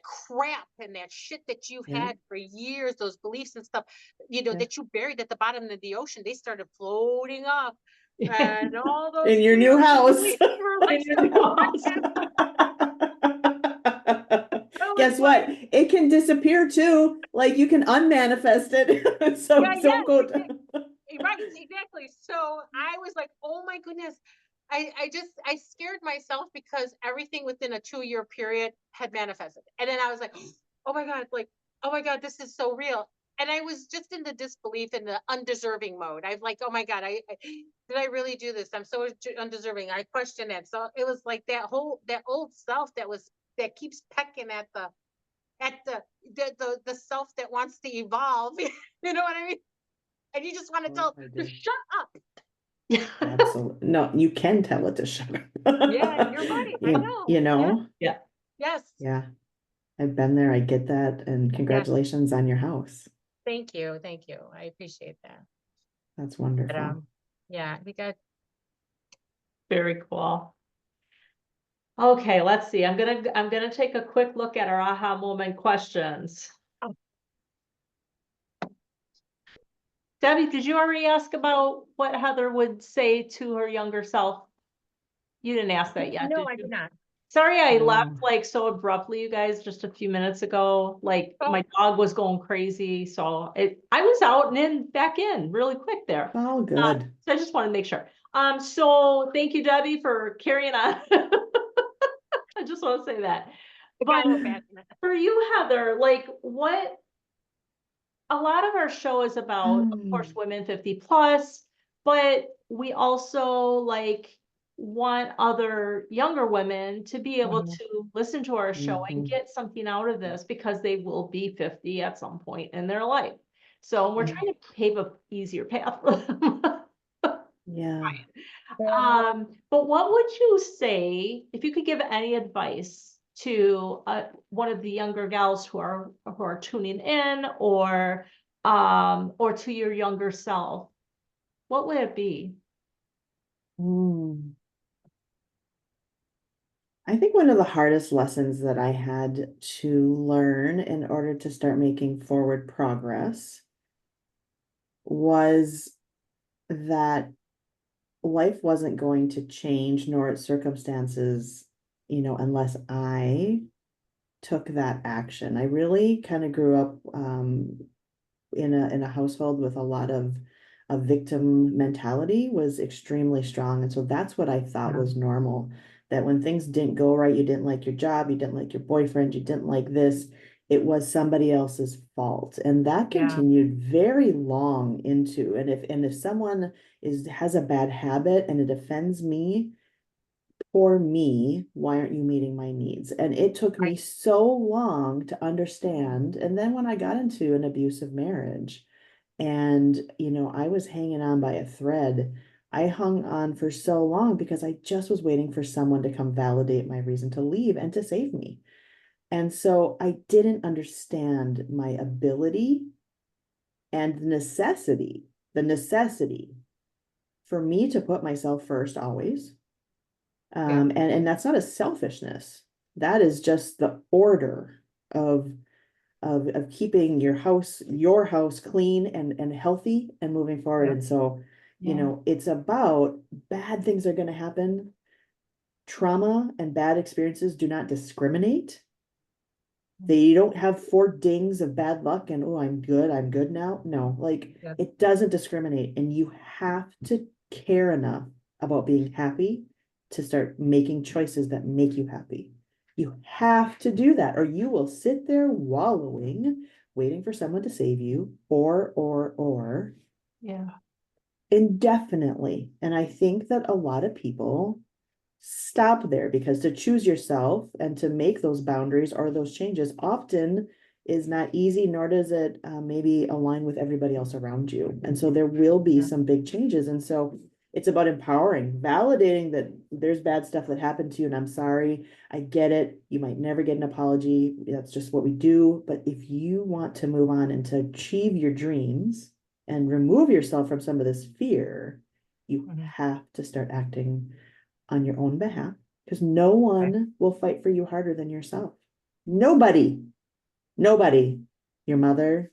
B: crap and that shit that you
C: Yeah.
B: had for years, those beliefs and stuff,
C: Yeah.
B: that you buried at the bottom of the ocean, they started floating up, and all those
C: In your new
B: fears and
C: house.
B: beliefs were like,
A: In your new house.
C: Guess what? It can disappear too. Like, you can unmanifest it. So
B: Yeah,
C: don't go.
B: right, exactly. So I was like, oh my goodness. I scared myself because everything within a 2-year period had manifested. And then I was like, oh my God, like, oh my God, this is so real. And I was just in the disbelief, in the undeserving mode. I'm like, oh my God, did I really do this? I'm so undeserving. I question it. So it was like that old self that keeps pecking at the self that wants to evolve. You know what I mean? And you just want to tell, just shut up.
C: Absolutely. No, you can tell it to shut up.
B: Yeah, you're right. I know.
C: You know?
A: Yeah.
B: Yes.
C: Yeah. I've been there. I get that. And congratulations on your house.
B: Thank you. Thank you. I appreciate that.
C: That's
B: But,
C: wonderful.
B: yeah, we got.
A: Very cool. Okay, let's see. I'm gonna take a quick look at our aha moment questions.
B: Oh.
A: Debbie, did you already ask about what Heather would say to her younger self? You didn't ask that yet,
B: No,
A: did
B: I
A: you?
B: did not.
A: Sorry, I
C: No.
A: left like so abruptly, you guys, just a few minutes ago. Like,
B: Oh.
A: my dog was going crazy, so I was out and then back in really quick there.
C: All good.
A: So I just want to make sure. So thank you, Debbie, for carrying on. I just want to say that. But for you, Heather, like, a lot of our show is about, of course, women 50 plus, but we also like want other younger women to be able
B: Mhm.
A: to listen to our show and
C: Mhm.
A: get something out of this because they will be 50 at some point in their life. So we're
C: Mhm.
A: trying to pave a easier path for them.
C: Yeah.
A: But what would you say if you could give any advice to one of the younger gals who are tuning in, or to your younger self? What would it be?
C: Mm. I think one of the hardest lessons that I had to learn in order to start making forward progress was that life wasn't going to change nor its circumstances, unless I took that action. I really kind of grew up in a household with a lot of a victim mentality was extremely strong. And so that's what I thought
B: Yeah.
C: was normal. That when things didn't go right, you didn't like your job, you didn't like your boyfriend, you didn't like this, it was somebody else's fault. And that
B: Yeah.
C: continued very long into, and if someone has a bad habit and it offends me, for me, why aren't you meeting my needs? And it took me
B: Right.
C: so long to understand. And then when I got into an abusive marriage and, I was hanging on by a thread, I hung on for so long because I just was waiting for someone to come validate my reason to leave and to save me. And so I didn't understand my ability and the necessity for me to put myself first always.
B: Yeah.
C: And that's not a selfishness. That is just the order of of keeping your house clean and healthy and moving forward.
B: Yeah.
C: And so,
A: Yeah.
C: it's about bad things are going to happen. Trauma and bad experiences do not discriminate. They don't have four dings of bad luck and, oh, I'm good now. No, like
B: Yeah.
C: it doesn't discriminate. And you have to care enough about being happy to start making choices that make you happy. You have to do that, or you will sit there wallowing, waiting for someone to save you, or
A: Yeah.
C: indefinitely. And I think that a lot of people stop there because to choose yourself and to make those boundaries or those changes often is not easy, nor does it maybe align with everybody else around you. And so there will be
B: Yeah.
C: some big changes. And so it's about empowering, validating that there's bad stuff that happened to you, and I'm sorry. I get it. You might never get an apology. That's just what we do. But if you want to move on and to achieve your dreams and remove yourself from some of this fear, you
B: Mhm.
C: have to start acting on your own behalf because no
B: Right.
C: one will fight for you harder than yourself. Nobody, nobody, your mother,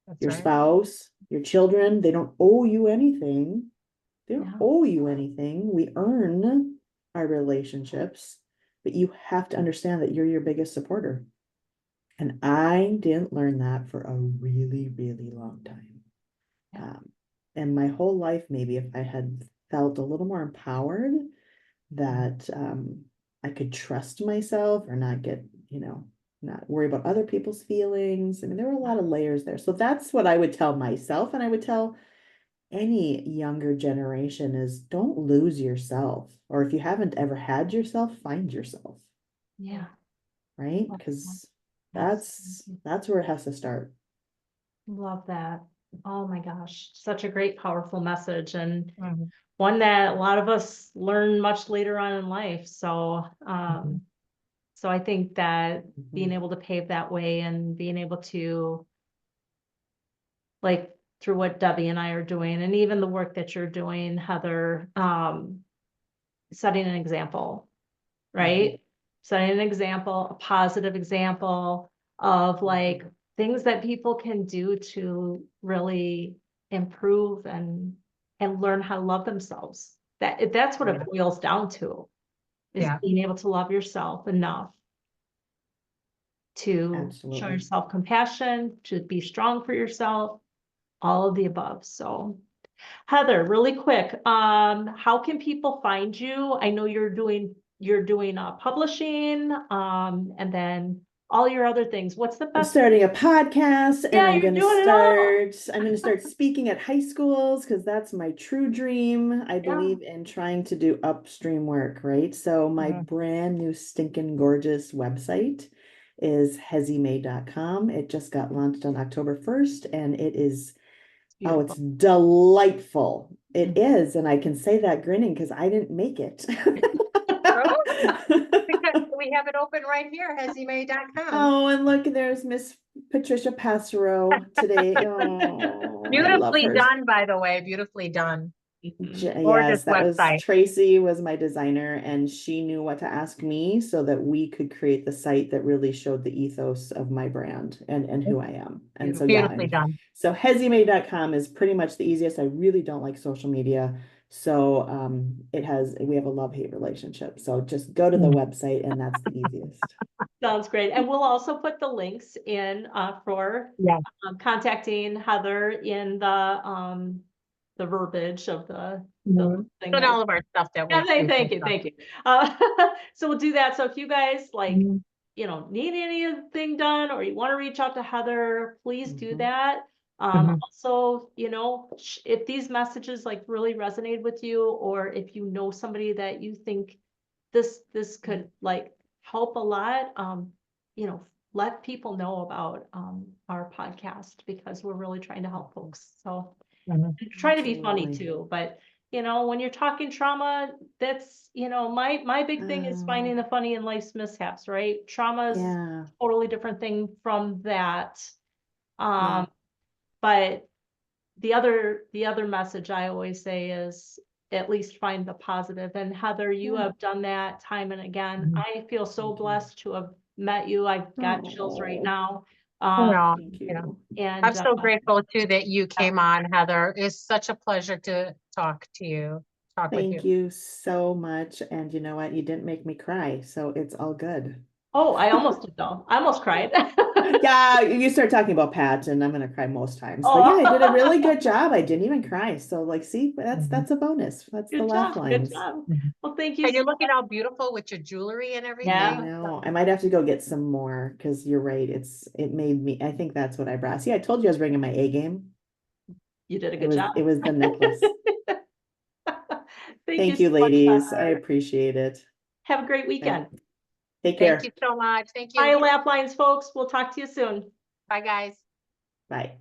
B: That's
C: your
B: right.
C: spouse, your children, they don't owe you anything. They don't
A: Yeah.
C: owe you anything. We earn our relationships, but you have to understand that you're your biggest supporter. And I didn't learn that for a really, really long time.
A: Yeah.
C: And my whole life, maybe if I had felt a little more empowered, that I could trust myself or not get, not worry about other people's feelings. I mean, there were a lot of layers there. So that's what I would tell myself. And I would tell any younger generation is don't lose yourself. Or if you haven't ever had yourself, find yourself,
A: Yeah.
C: right?
A: Love that.
C: Because
A: Yes.
C: that's where it has to start.
A: Love that. Oh my gosh, such a great, powerful message, and
B: Mhm.
A: one that a lot of us learn much later on in life. So,
B: Mhm.
A: so I think that being
C: Mhm.
A: able to pave that way and being able to, like, through what Debbie and I are doing, and even the work that you're doing, Heather, setting an example, right? Setting an example, a positive example of like things that people can do to really improve and learn how to love themselves. That's what
B: Yeah.
A: it boils down to, is
B: Yeah.
A: being able to love yourself enough to show
C: Absolutely.
A: yourself compassion, to be strong for yourself, all of the above. So Heather, really quick, how can people find you? I know you're doing publishing, and then all your other things. What's the
C: I'm
A: best?
C: starting a podcast and
A: Yeah,
C: I'm
A: you're
C: gonna
A: doing it all.
C: start speaking at high schools because that's my true dream. I believe in trying to do upstream work, right? So my
B: Mhm.
C: brand new stinking gorgeous website is hezziemae.com. It just got launched on October 1st and it is, oh, it's
B: Beautiful.
C: delightful. It
A: Mhm.
C: is, and I can say that grinning because I didn't make it.
B: Oh, because we have it open right here, hezziemae.com.
C: Oh, and look, there's Miss Patricia Passero today. Oh, I love
B: Beautifully
C: her.
B: done, by the way, beautifully done. Gorgeous
C: Yes, that was
B: website.
C: Tracy was my designer, and she knew what to ask me so that we could create the site that really showed the ethos of my brand and who I am. And so yeah,
B: Beautifully done.
C: so hezziemae.com is pretty much the easiest. I really don't like social media. So we have a love-hate relationship. So just go to the website and that's the easiest.
A: Sounds great. And we'll also put the links in for
B: Yeah.
A: contacting Heather in the verbiage of the
B: Mhm.
A: thing.
B: But all of our stuff that
A: Yeah,
B: we.
A: thank you, thank you. So we'll do that. So if you guys like,
B: Mhm.
A: need anything done or you want to reach out to Heather, please do
C: Mhm.
A: that.
B: Mhm.
A: Also, if these messages like really resonate with you, or if you know somebody that you think this could like help a lot, let people know about our podcast because we're really trying to help folks. So
B: Mhm.
A: try to be funny
C: Absolutely.
A: too, but when you're talking trauma, that's my big thing is finding the funny in life's mishaps, right? Trauma is
C: Yeah.
A: totally different thing from that.
C: Yeah.
A: But the other message I always say is at least find the positive. And Heather, you
C: Yeah.
A: have done that time and again.
B: Mhm.
A: I feel so
C: Thank you.
A: blessed to have met you. I've got chills right
C: Oh,
A: now.
B: Well,
C: thank
B: you know,
C: you.
A: And
B: I'm so grateful too that you came on, Heather. It's such a pleasure to talk to you, talk with
C: Thank
B: you.
C: you so much. And you know what? You didn't make me cry, so it's all good.
A: oh, I almost did though. I almost cried.
C: Yeah, you start talking about Pat, and I'm gonna cry most times. But yeah, I did a really
A: Oh,
C: good job. I didn't even cry. So like, see,
B: Mhm.
C: that's a bonus. That's the
A: good
C: laugh
A: job. Good
C: lines.
A: job.
B: Mhm.
A: Well, thank you
B: And
A: so
B: you're looking
A: much.
B: all beautiful with your jewelry and
C: I
B: everything.
A: Yeah,
C: know. I might have to go get some more because you're right. It made me. I think that's what I brought. See, I told you I was bringing my A game.
A: you did a
C: It
A: good
C: was
A: job.
C: it was the necklace.
A: Thank you
C: Thank
A: so
C: you,
A: much,
C: ladies. I
A: Heather.
C: appreciate it.
A: Have a great
C: Okay.
A: weekend.
C: Take
B: Thank you
C: care.
B: so much. Thank
A: Bye,
B: you.
A: Laugh Lines folks. We'll talk to you soon.
B: Bye, guys.
C: Bye.